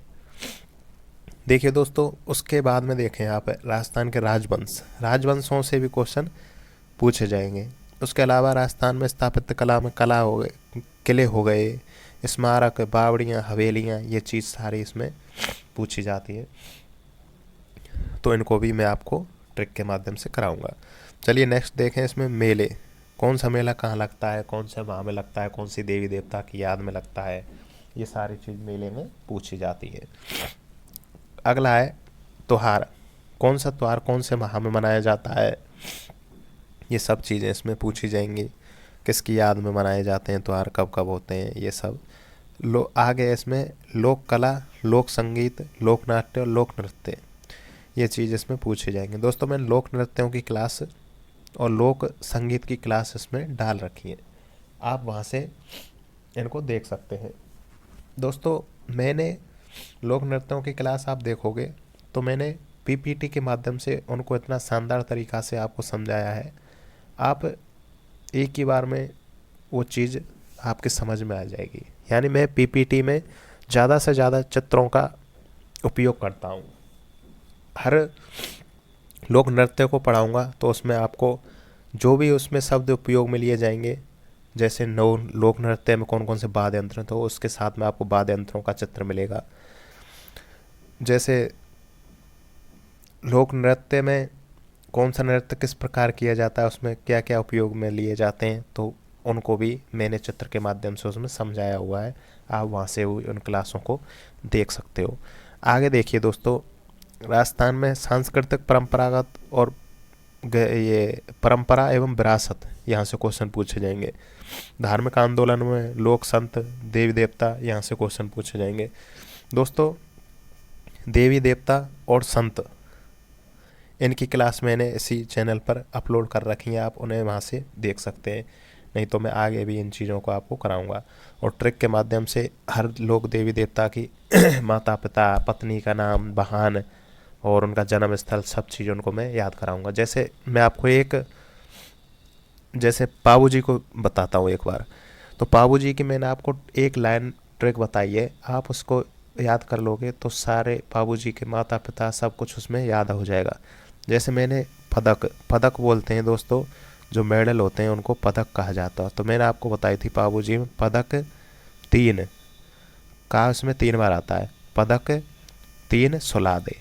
देखिए दोस्तों, उसके बाद में देखें आप राजस्थान के राजवंशों से भी क्वेश्चन पूछे जाएंगे। उसके अलावा राजस्थान में स्थापत्य कला में कला हो गए, किले हो गए, स्मारक, बावड़ियाँ, हवेलियाँ, ये चीज़ सारी इसमें पूछी जाती है। तो इनको भी मैं आपको ट्रिक के माध्यम से कराऊंगा। चलिए नेक्स्ट देखें, इसमें मेले, कौन सा मेला कहाँ लगता है, कौन से माह में लगता है, कौन सी देवी देवता की याद में लगता है, ये सारी चीज़ मेले में पूछी जाती है। अगला है त्योहार, कौन सा त्यौहार कौन से माह में मनाया जाता है, ये सब चीज़ें इसमें पूछी जाएंगी। किसकी याद में मनाए जाते हैं त्यौहार, कब कब होते हैं, ये सब। आगे इसमें लोक कला, लोक संगीत, लोक नाट्य और लोक नृत्य, ये चीज़ इसमें पूछे जाएंगे। दोस्तों मैंने लोक नृत्यों की क्लास और लोक संगीत की क्लास इसमें डाल रखी है, आप वहाँ से इनको देख सकते हैं। दोस्तों मैंने लोक नृत्यों की क्लास आप देखोगे तो मैंने पीपीटी के माध्यम से उनको इतना शानदार तरीक़ा से आपको समझाया है, आप एक ही बार में वो चीज़ आपके समझ में आ जाएगी। यानी मैं पीपीटी में ज़्यादा से ज़्यादा चित्रों का उपयोग करता हूँ। हर लोक नृत्य को पढ़ाऊँगा तो उसमें आपको जो भी उसमें शब्द उपयोग में लिए जाएंगे, जैसे लोक नृत्य में कौन कौन से वाद्य यंत्र हैं तो उसके साथ में आपको वाद्य यंत्रों का चित्र मिलेगा। जैसे लोक नृत्य में कौन सा नृत्य किस प्रकार किया जाता है, उसमें क्या क्या उपयोग में लिए जाते हैं, तो उनको भी मैंने चित्र के माध्यम से उसमें समझाया हुआ है, आप वहाँ से उन क्लासों को देख सकते हो। आगे देखिए दोस्तों, राजस्थान में सांस्कृतिक परंपरागत और ये परंपरा एवं विरासत, यहाँ से क्वेश्चन पूछे जाएंगे। धार्मिक आंदोलन में लोक संत, देवी देवता, यहाँ से क्वेश्चन पूछे जाएंगे। दोस्तों देवी देवता और संत, इनकी क्लास मैंने इसी चैनल पर अपलोड कर रखी है, आप उन्हें वहाँ से देख सकते हैं। नहीं तो मैं आगे भी इन चीज़ों को आपको कराऊंगा। और ट्रिक के माध्यम से हर लोग देवी देवता की माता पिता, पत्नी का नाम, बहन और उनका जन्म स्थल, सब चीज़ उनको मैं याद कराऊंगा। जैसे मैं आपको एक, जैसे पाबू जी को बताता हूँ एक बार। तो पाबू जी की मैंने आपको एक लाइन ट्रिक बताई है, आप उसको याद कर लोगे तो सारे पाबू जी के माता पिता सब कुछ उसमें याद हो जाएगा। जैसे मैंने पदक, पदक बोलते हैं दोस्तों, जो मेडल होते हैं उनको पदक कहा जाता है। तो मैंने आपको बताई थी पाबू जी में पदक तीन का, उसमें 3 बार आता है, पदक तीन सुला दे।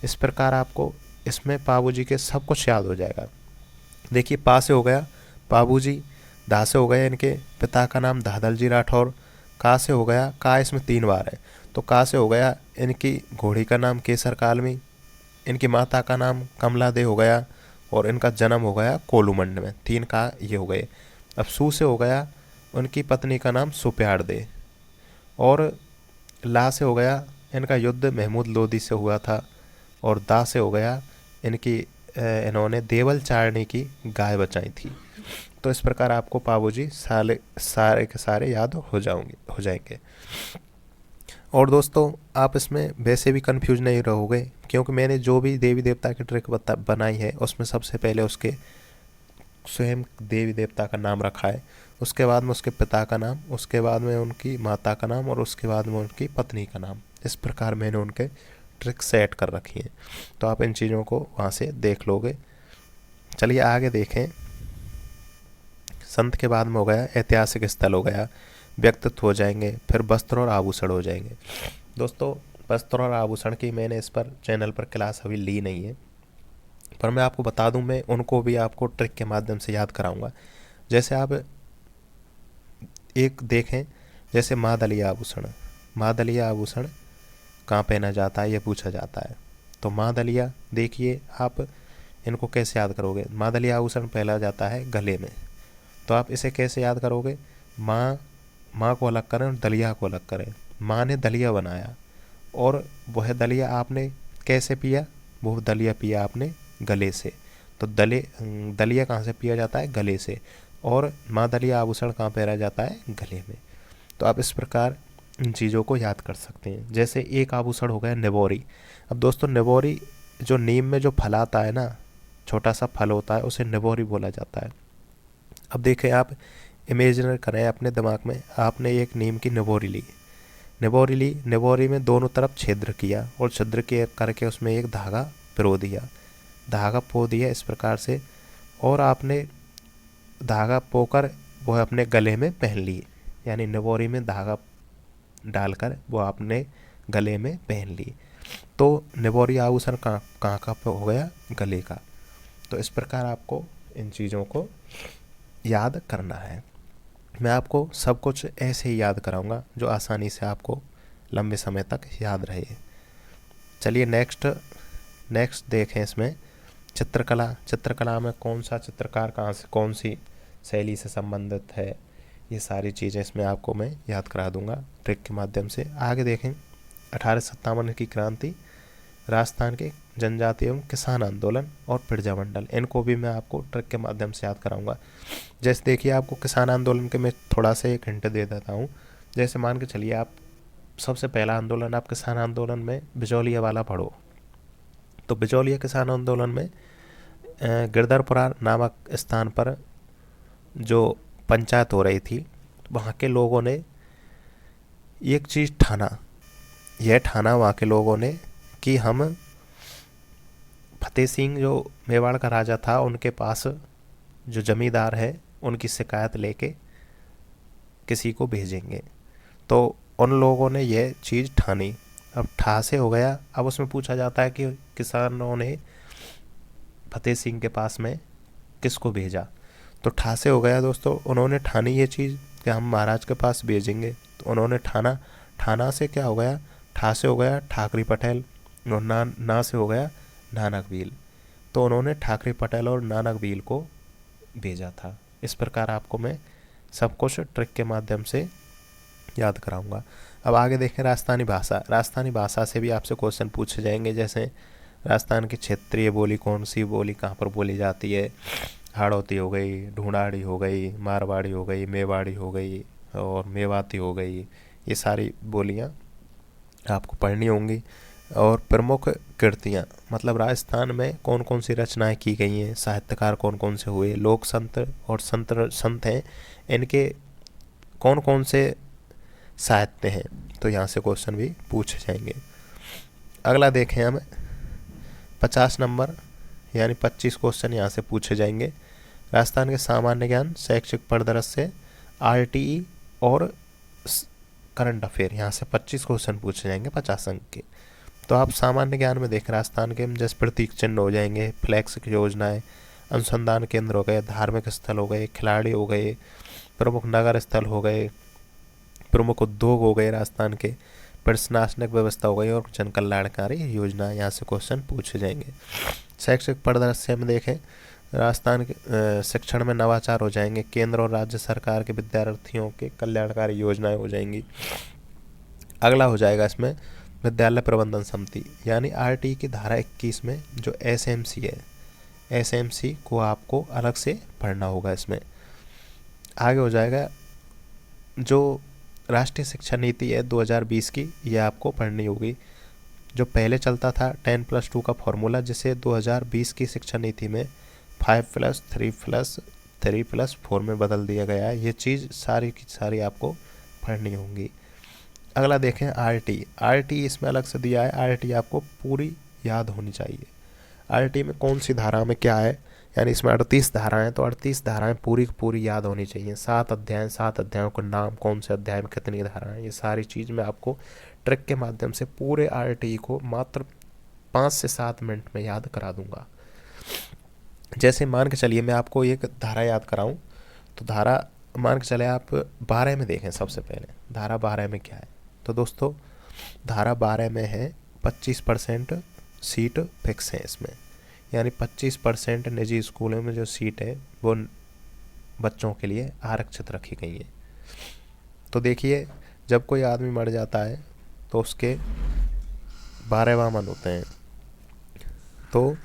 इस प्रकार आपको इसमें पाबू जी के सब कुछ याद हो जाएगा। देखिए, पा से हो गया पाबू जी, दा से हो गया इनके पिता का नाम दादल जी राठौर, का से हो गया, का इसमें 3 बार है, तो का से हो गया इनकी घोड़ी का नाम केसर कालमी, इनकी माता का नाम कमला दे हो गया, और इनका जन्म हो गया कोलूमंड में, 3 का ये हो गए। अब सू से हो गया उनकी पत्नी का नाम सुप्याड़ दे, और ला से हो गया इनका युद्ध महमूद लोदी से हुआ था, और दा से हो गया इनकी इन्होंने देवल चारणी की गाय बचाई थी। तो इस प्रकार आपको पाबू जी सारे के सारे याद हो जाएंगे। और दोस्तों, आप इसमें वैसे भी कंफ्यूज नहीं रहोगे, क्योंकि मैंने जो भी देवी देवता की ट्रिक बनाई है उसमें सबसे पहले उसके स्वयं देवी देवता का नाम रखा है, उसके बाद में उसके पिता का नाम, उसके बाद में उनकी माता का नाम, और उसके बाद में उनकी पत्नी का नाम। इस प्रकार मैंने उनके ट्रिक सेट कर रखी हैं। तो आप इन चीज़ों को वहाँ से देख लोगे। चलिए आगे देखें। संत के बाद में हो गया ऐतिहासिक स्थल, हो गया व्यक्तित्व हो जाएंगे, फिर वस्त्र और आभूषण हो जाएंगे। दोस्तों, वस्त्र और आभूषण की मैंने इस पर चैनल पर क्लास अभी ली नहीं है, पर मैं आपको बता दूं, मैं उनको भी आपको ट्रिक के माध्यम से याद कराऊंगा। जैसे आप एक देखें, जैसे मादलिया आभूषण, मादलिया आभूषण कहाँ पहना जाता है ये पूछा जाता है। तो मादलिया देखिए, आप इनको कैसे याद करोगे। मादलिया आभूषण पहना जाता है गले में, तो आप इसे कैसे याद करोगे। माँ को अलग करें और दलिया को अलग करें। माँ ने दलिया बनाया, और वह दलिया आपने कैसे पिया, वो दलिया पिया आपने गले से। तो दलिया कहाँ से पिया जाता है, गले से, और माँ दलिया आभूषण कहाँ पहना जाता है, गले में। तो आप इस प्रकार इन चीज़ों को याद कर सकते हैं। जैसे एक आभूषण हो गया निबोरी। अब दोस्तों, निबोरी जो नीम में जो फल आता है ना, छोटा सा फल होता है, उसे निबोरी बोला जाता है। अब देखें, आप इमेजिनर करें अपने दिमाग में, आपने एक नीम की निबोरी ली, निबोरी में दोनों तरफ छिद्र किया, और छिद्र के करके उसमें एक धागा पो दिया इस प्रकार से, और आपने धागा पोकर वो अपने गले में पहन ली, यानी निबोरी में धागा डालकर वो आपने गले में पहन ली। तो निबोरी आभूषण कहाँ का हो गया, गले का। तो इस प्रकार आपको इन चीज़ों को याद करना है। मैं आपको सब कुछ ऐसे ही याद कराऊंगा जो आसानी से आपको लंबे समय तक याद रहे। चलिए नेक्स्ट देखें। इसमें चित्रकला में कौन सा चित्रकार कहाँ से कौन सी शैली से संबंधित है, ये सारी चीज़ें इसमें आपको मैं याद करा दूंगा ट्रिक के माध्यम से। आगे देखें, 1857 की क्रांति, राजस्थान के जनजाति एवं किसान आंदोलन और पिरजा मंडल, इनको भी मैं आपको ट्रिक के माध्यम से याद कराऊंगा। जैसे देखिए, आपको किसान आंदोलन के मैं थोड़ा सा एक हिंट दे देता हूँ। जैसे मान के चलिए, आप सबसे पहला आंदोलन आप किसान आंदोलन में बिजौलिया वाला पढ़ो। तो बिजौलिया किसान आंदोलन में गिरधरपुरा नामक स्थान पर जो पंचायत हो रही थी, वहाँ के लोगों ने एक चीज़ ठाना वहाँ के लोगों ने कि हम फतेह सिंह जो मेवाड़ का राजा था, उनके पास जो जमींदार है उनकी शिकायत लेके किसी को भेजेंगे। तो उन लोगों ने यह चीज़ ठानी। अब ठा से हो गया, अब उसमें पूछा जाता है कि किसानों ने फतेह सिंह के पास में किसको भेजा। तो ठा से हो गया दोस्तों, उन्होंने ठानी ये चीज़ कि हम महाराज के पास भेजेंगे। तो उन्होंने ठाना से क्या हो गया, ठा से हो गया ठाकरी पटेल, और ना से हो गया नानक भील। तो उन्होंने ठाकरे पटेल और नानक भील को भेजा था। इस प्रकार आपको मैं सब कुछ ट्रिक के माध्यम से याद कराऊंगा। अब आगे देखें, राजस्थानी भाषा से भी आपसे क्वेश्चन पूछे जाएंगे। जैसे राजस्थान की क्षेत्रीय बोली कौन सी, बोली कहाँ पर बोली जाती है, हाड़ौती हो गई, ढूंढाड़ी हो गई, मारवाड़ी हो गई, मेवाड़ी हो गई और मेवाती हो गई। ये सारी बोलियां आपको पढ़नी होंगी। और प्रमुख कृतियाँ, मतलब राजस्थान में कौन कौन सी रचनाएं की गई हैं, साहित्यकार कौन कौन से हुए, लोक संत और संत हैं, इनके कौन कौन से साहित्य हैं, तो यहाँ से क्वेश्चन भी पूछे जाएंगे। अगला देखें हम, 50 नंबर यानी 25 क्वेश्चन यहाँ से पूछे जाएंगे। राजस्थान के सामान्य ज्ञान, शैक्षिक परिदृश्य, आरटीई और करंट अफेयर, यहाँ से 25 क्वेश्चन पूछे जाएंगे 50 अंक के। तो आप सामान्य ज्ञान में देखें, राजस्थान के जैसे प्रतीक चिन्ह हो जाएंगे, फ्लैक्स की योजनाएं, अनुसंधान केंद्र हो गए, धार्मिक स्थल हो गए, खिलाड़ी हो गए, प्रमुख नगर स्थल हो गए, प्रमुख उद्योग हो गए राजस्थान के, प्रशासनिक व्यवस्था हो गई और जन कल्याणकारी योजना, यहाँ से क्वेश्चन पूछे जाएंगे। शैक्षिक परिदृश्य में देखें, राजस्थान के शिक्षण में नवाचार हो जाएंगे, केंद्र और राज्य सरकार के विद्यार्थियों के कल्याणकारी योजनाएं हो जाएंगी। अगला हो जाएगा इसमें विद्यालय प्रबंधन समिति, यानी आरटी की धारा 21 में जो एसएमसी है, एसएमसी को आपको अलग से पढ़ना होगा इसमें। आगे हो जाएगा जो राष्ट्रीय शिक्षा नीति है 2020 की, ये आपको पढ़नी होगी। जो पहले चलता था 10+2 का फॉर्मूला, जिसे 2020 की शिक्षा नीति में 5+3+3+4 में बदल दिया गया है। ये चीज़ सारी की सारी आपको पढ़नी होंगी। अगला देखें आरटी, आरटी इसमें अलग से दिया है, आरटी आपको पूरी याद होनी चाहिए। आरटी में कौन सी धारा में क्या है, यानी इसमें 38 धाराएं, तो 38 धाराएं पूरी की पूरी याद होनी चाहिए। 7 अध्याय, 7 अध्यायों के नाम, कौन से अध्याय में कितनी धाराएं, ये सारी चीज़ मैं आपको ट्रिक के माध्यम से पूरे आरटी को मात्र 5 से 7 मिनट में याद करा दूंगा। जैसे मान के चलिए मैं आपको एक धारा याद कराऊं, तो धारा मान के चले आप 12 में देखें। सबसे पहले धारा 12 में क्या है, तो दोस्तों धारा 12 में है 25% सीट फिक्स है इसमें, यानी 25% निजी स्कूलों में जो सीट है वो बच्चों के लिए आरक्षित रखी गई है। तो देखिए, जब कोई आदमी मर जाता है तो उसके 12 वामन होते हैं, तो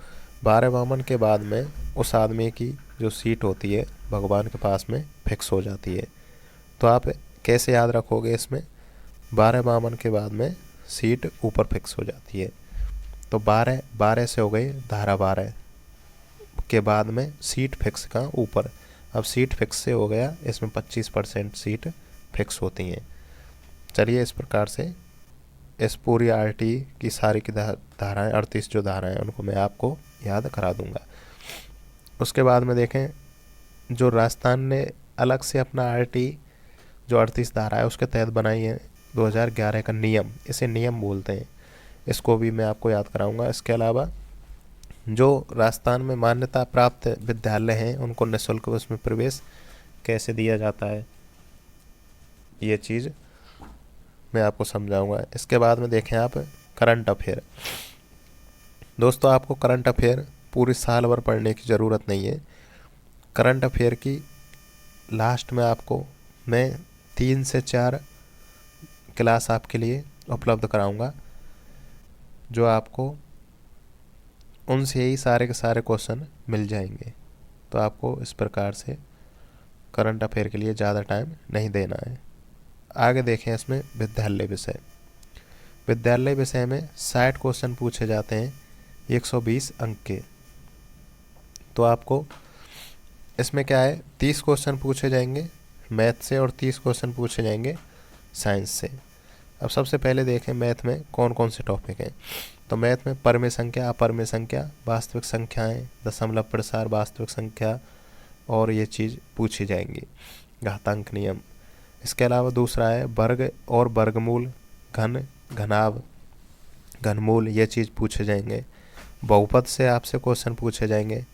12 वामन के बाद में उस आदमी की जो सीट होती है भगवान के पास में फिक्स हो जाती है। तो आप कैसे याद रखोगे, इसमें 12 वामन के बाद में सीट ऊपर फिक्स हो जाती है। तो 12 से हो गई धारा 12 के बाद में सीट फिक्स का ऊपर, अब सीट फिक्स से हो गया इसमें 25% सीट फिक्स होती हैं। चलिए इस प्रकार से इस पूरी आरटी की सारी की धाराएं, 38 जो धाराएं उनको मैं आपको याद करा दूंगा। उसके बाद में देखें, जो राजस्थान ने अलग से अपना आरटी जो 38 धारा है उसके तहत बनाई है 2011 का नियम, इसे नियम बोलते हैं, इसको भी मैं आपको याद कराऊंगा। इसके अलावा जो राजस्थान में मान्यता प्राप्त विद्यालय हैं उनको निःशुल्क उसमें प्रवेश कैसे दिया जाता है, ये चीज़ मैं आपको समझाऊंगा। इसके बाद में देखें आप करंट अफेयर। दोस्तों आपको करंट अफेयर पूरी साल भर पढ़ने की ज़रूरत नहीं है। करंट अफेयर की लास्ट में आपको मैं 3 से 4 क्लास आपके लिए उपलब्ध कराऊंगा, जो आपको उनसे ही सारे के सारे क्वेश्चन मिल जाएंगे। तो आपको इस प्रकार से करंट अफेयर के लिए ज़्यादा टाइम नहीं देना है। आगे देखें इसमें विद्यालय विषय। विद्यालय विषय में 60 क्वेश्चन पूछे जाते हैं 120 अंक के। तो आपको इसमें क्या है, 30 क्वेश्चन पूछे जाएंगे मैथ से और 30 क्वेश्चन पूछे जाएंगे साइंस से। अब सबसे पहले देखें मैथ में कौन कौन से टॉपिक हैं। तो मैथ में परमेय संख्या, अपरमेय संख्या, वास्तविक संख्याएं, दशमलव प्रसार, वास्तविक संख्या और ये चीज़ पूछी जाएंगी, घातांक नियम। इसके अलावा दूसरा है वर्ग और वर्गमूल, घन, घनाभ, घनमूल, ये चीज़ पूछे जाएंगे। बहुपद से आपसे क्वेश्चन पूछे जाएंगे,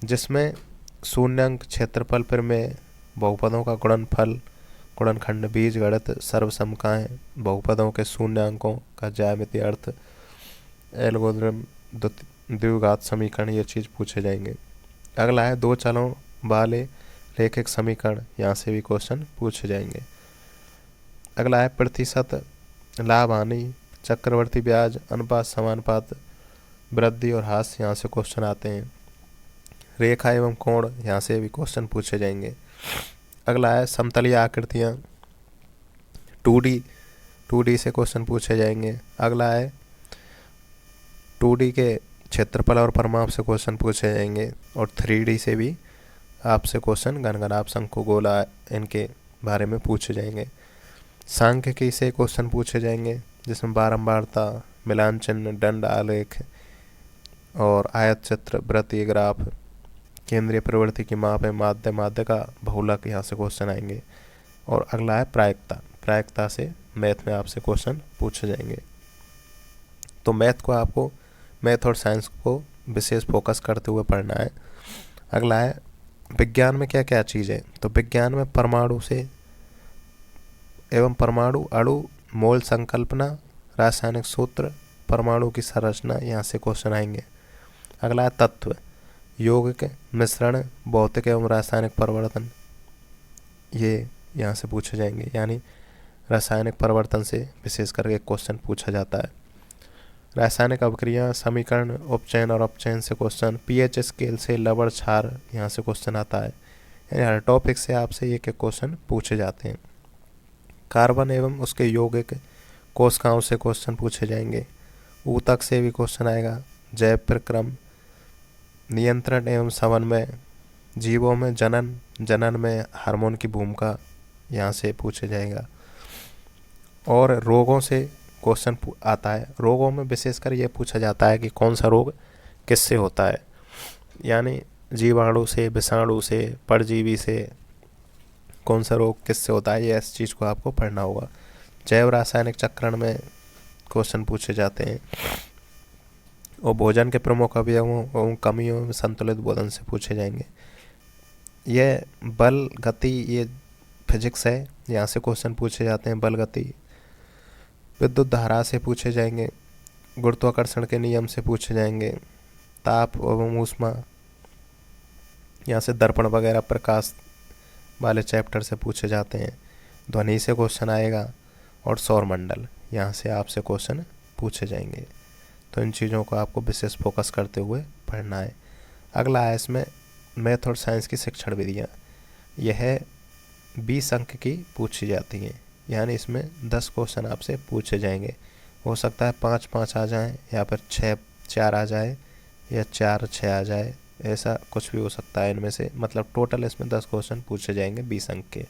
जिसमें शून्यंक, क्षेत्रफल, प्रमेय, बहुपदों का गुणनफल, गुणनखंड, बीजगणित, सर्वसमकाएं, बहुपदों के शून्य अंकों का ज्यामितीय अर्थ, एल्गोरिथम, द्विघात समीकरण, ये चीज़ पूछे जाएंगे। अगला है दो चलों वाले रैखिक समीकरण, यहाँ से भी क्वेश्चन पूछे जाएंगे। अगला है प्रतिशत, लाभ हानि, चक्रवर्ती ब्याज, अनुपात समानुपात, वृद्धि और ह्रास, यहाँ से क्वेश्चन आते हैं। रेखा एवं कोण, यहाँ से भी क्वेश्चन पूछे जाएंगे। अगला है समतलीय आकृतियाँ, 2D, 2D से क्वेश्चन पूछे जाएंगे। अगला है 2D के क्षेत्रफल और परिमाप से क्वेश्चन पूछे जाएंगे, और 3D से भी आपसे क्वेश्चन घनघनाभ, शंकु, गोला इनके बारे में पूछे जाएंगे। सांख्यिकी से क्वेश्चन पूछे जाएंगे जिसमें बारंबारता, मिलान चिन्ह, दंड, आलेख और आयत चित्र, वृत्तीय ग्राफ, केंद्रीय प्रवृत्ति की माप है, माध्य, माध्य का बहुलक, यहाँ से क्वेश्चन आएंगे। और अगला है प्रायिकता, प्रायिकता से मैथ में आपसे क्वेश्चन पूछे जाएंगे। तो मैथ और साइंस को विशेष फोकस करते हुए पढ़ना है। अगला है विज्ञान में क्या क्या चीज़ है। तो विज्ञान में परमाणु से एवं परमाणु, अणु, मोल संकल्पना, रासायनिक सूत्र, परमाणु की संरचना, यहाँ से क्वेश्चन आएंगे। अगला है तत्व, यौगिक, मिश्रण, भौतिक एवं रासायनिक परिवर्तन, ये यहाँ से पूछे जाएंगे, यानी रासायनिक परिवर्तन से विशेष करके क्वेश्चन पूछा जाता है। रासायनिक अभिक्रिया, समीकरण, उपचयन और अपचयन से क्वेश्चन, पीएच स्केल से लवण क्षार, यहाँ से क्वेश्चन आता है। यानी हर टॉपिक से आपसे ये क्वेश्चन पूछे जाते हैं। कार्बन एवं उसके यौगिक, कोशिकाओं से क्वेश्चन पूछे जाएंगे। ऊतक से भी क्वेश्चन आएगा। जैव प्रक्रम, नियंत्रण एवं समन्वय, जीवों में जनन में हार्मोन की भूमिका, यहाँ से पूछे जाएगा। और रोगों से क्वेश्चन आता है। रोगों में विशेषकर ये पूछा जाता है कि कौन सा रोग किससे होता है, यानी जीवाणु से, विषाणु से, परजीवी से कौन सा रोग किससे होता है, ये इस चीज़ को आपको पढ़ना होगा। जैव रासायनिक चक्रण में क्वेश्चन पूछे जाते हैं। और भोजन के प्रमुख अवयवों एवं कमियों में संतुलित भोजन से पूछे जाएंगे। यह बल, गति, ये फिजिक्स है, यहाँ से क्वेश्चन पूछे जाते हैं। बल, गति, विद्युत धारा से पूछे जाएंगे। गुरुत्वाकर्षण के नियम से पूछे जाएंगे। ताप एवं ऊष्मा, यहाँ से दर्पण वगैरह, प्रकाश वाले चैप्टर से पूछे जाते हैं। ध्वनि से क्वेश्चन आएगा। और सौरमंडल, यहाँ से आपसे क्वेश्चन पूछे जाएंगे। तो इन चीज़ों को आपको विशेष फोकस करते हुए पढ़ना है। अगला है इसमें मैथ और साइंस की शिक्षण विधियाँ। यह 20 अंक की पूछी जाती हैं, यानी इसमें 10 क्वेश्चन आपसे पूछे जाएंगे। हो सकता है 5-5 आ जाएं, या फिर 6-4 आ जाए, या 4-6 आ जाए, ऐसा कुछ भी हो सकता है इनमें से। मतलब टोटल इसमें 10 क्वेश्चन पूछे जाएंगे 20 अंक के।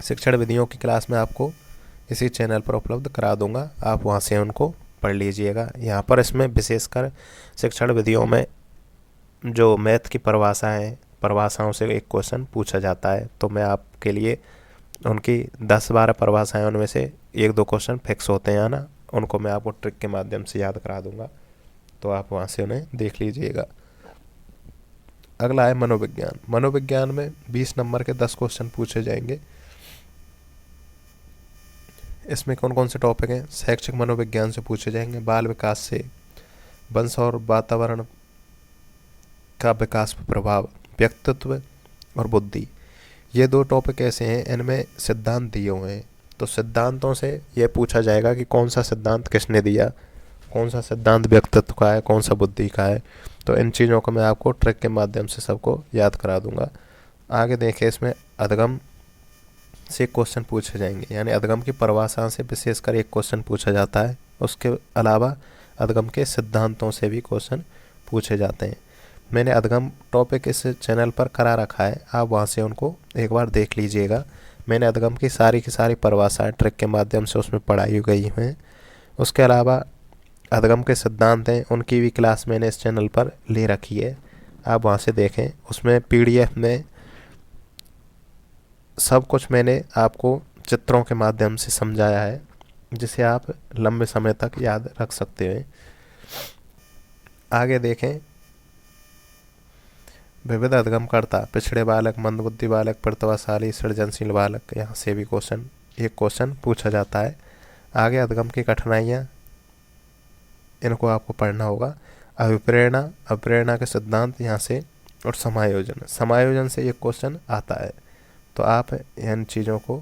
शिक्षण विधियों की क्लास में आपको इसी चैनल पर उपलब्ध करा दूंगा, आप वहां से उनको पढ़ लीजिएगा। यहाँ पर इसमें विशेषकर शिक्षण विधियों में जो मैथ की परिभाषा है, परिभाषाओं से एक क्वेश्चन पूछा जाता है। तो मैं आपके लिए उनकी 10-12 परिभाषाएं, उनमें से 1-2 क्वेश्चन फिक्स होते हैं ना, उनको मैं आपको ट्रिक के माध्यम से याद करा दूंगा, तो आप वहाँ से उन्हें देख लीजिएगा। अगला है मनोविज्ञान। मनोविज्ञान में 20 नंबर के 10 क्वेश्चन पूछे जाएंगे। इसमें कौन कौन से टॉपिक हैं? शैक्षिक मनोविज्ञान से पूछे जाएंगे, बाल विकास से, वंश और वातावरण का विकास पर प्रभाव, व्यक्तित्व और बुद्धि। ये 2 टॉपिक ऐसे हैं, इनमें सिद्धांत दिए हुए हैं। तो सिद्धांतों से ये पूछा जाएगा कि कौन सा सिद्धांत किसने दिया, कौन सा सिद्धांत व्यक्तित्व का है, कौन सा बुद्धि का है। तो इन चीज़ों को मैं आपको ट्रिक के माध्यम से सबको याद करा दूंगा। आगे देखें, इसमें अधिगम से क्वेश्चन पूछे जाएंगे, यानी अधिगम की परिभाषा से विशेषकर एक क्वेश्चन पूछा जाता है। उसके अलावा अधिगम के सिद्धांतों से भी क्वेश्चन पूछे जाते हैं। मैंने अधिगम टॉपिक इस चैनल पर करा रखा है, आप वहाँ से उनको एक बार देख लीजिएगा। मैंने अधिगम की सारी परिभाषाएं ट्रिक के माध्यम से उसमें पढ़ाई गई हैं। उसके अलावा अधिगम के सिद्धांत हैं, उनकी भी क्लास मैंने इस चैनल पर ले रखी है, आप वहाँ से देखें। उसमें PDF में सब कुछ मैंने आपको चित्रों के माध्यम से समझाया है, जिसे आप लंबे समय तक याद रख सकते हैं। आगे देखें, विविध अधिगमकर्ता, पिछड़े बालक, मंदबुद्धि बालक, प्रतिभाशाली, सृजनशील बालक, यहाँ से भी एक क्वेश्चन पूछा जाता है। आगे अधिगम की कठिनाइयाँ, इनको आपको पढ़ना होगा। अभिप्रेरणा के सिद्धांत यहाँ से, और समायोजन से एक क्वेश्चन आता है। तो आप इन चीज़ों को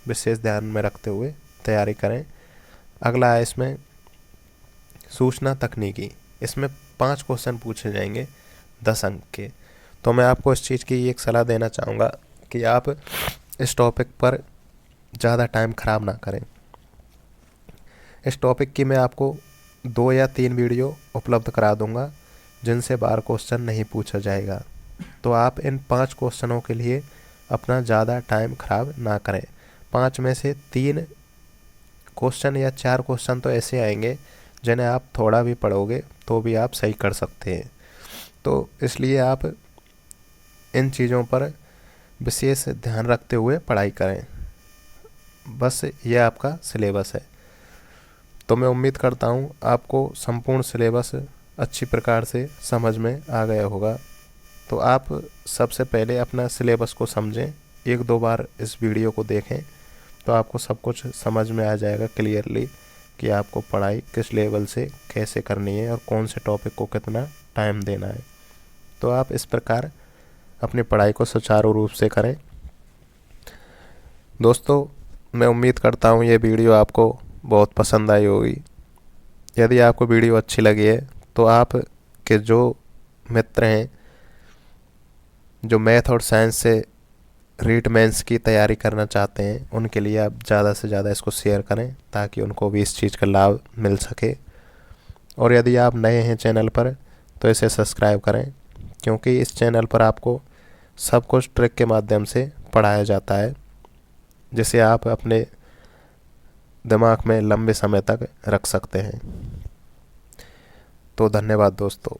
विशेष ध्यान में रखते हुए तैयारी करें। अगला है इसमें सूचना तकनीकी। इसमें 5 क्वेश्चन पूछे जाएंगे। 10 अंक के। तो मैं आपको इस चीज़ की एक सलाह देना चाहूँगा कि आप इस टॉपिक पर ज़्यादा टाइम ख़राब ना करें। इस टॉपिक की मैं आपको 2 या 3 वीडियो उपलब्ध करा दूंगा जिनसे बार क्वेश्चन नहीं पूछा जाएगा। तो आप इन 5 क्वेश्चनों के लिए अपना ज़्यादा टाइम ख़राब ना करें। 5 में से 3 क्वेश्चन या 4 क्वेश्चन तो ऐसे आएंगे जिन्हें आप थोड़ा भी पढ़ोगे तो भी आप सही कर सकते हैं। तो इसलिए आप इन चीज़ों पर विशेष ध्यान रखते हुए पढ़ाई करें। बस ये आपका सिलेबस है। तो मैं उम्मीद करता हूँ आपको संपूर्ण सिलेबस अच्छी प्रकार से समझ में आ गया होगा। तो आप सबसे पहले अपना सिलेबस को समझें, 1-2 बार इस वीडियो को देखें तो आपको सब कुछ समझ में आ जाएगा क्लियरली कि आपको पढ़ाई किस लेवल से कैसे करनी है और कौन से टॉपिक को कितना टाइम देना है। तो आप इस प्रकार अपनी पढ़ाई को सुचारू रूप से करें। दोस्तों, मैं उम्मीद करता हूँ ये वीडियो आपको बहुत पसंद आई होगी। यदि आपको वीडियो अच्छी लगी है तो आप के जो मित्र हैं जो मैथ और साइंस से रीट मेंस की तैयारी करना चाहते हैं उनके लिए आप ज़्यादा से ज़्यादा इसको शेयर करें ताकि उनको भी इस चीज़ का लाभ मिल सके। और यदि आप नए हैं चैनल पर तो इसे सब्सक्राइब करें, क्योंकि इस चैनल पर आपको सब कुछ ट्रिक के माध्यम से पढ़ाया जाता है जिसे आप अपने दिमाग में लंबे समय तक रख सकते हैं। तो धन्यवाद दोस्तों।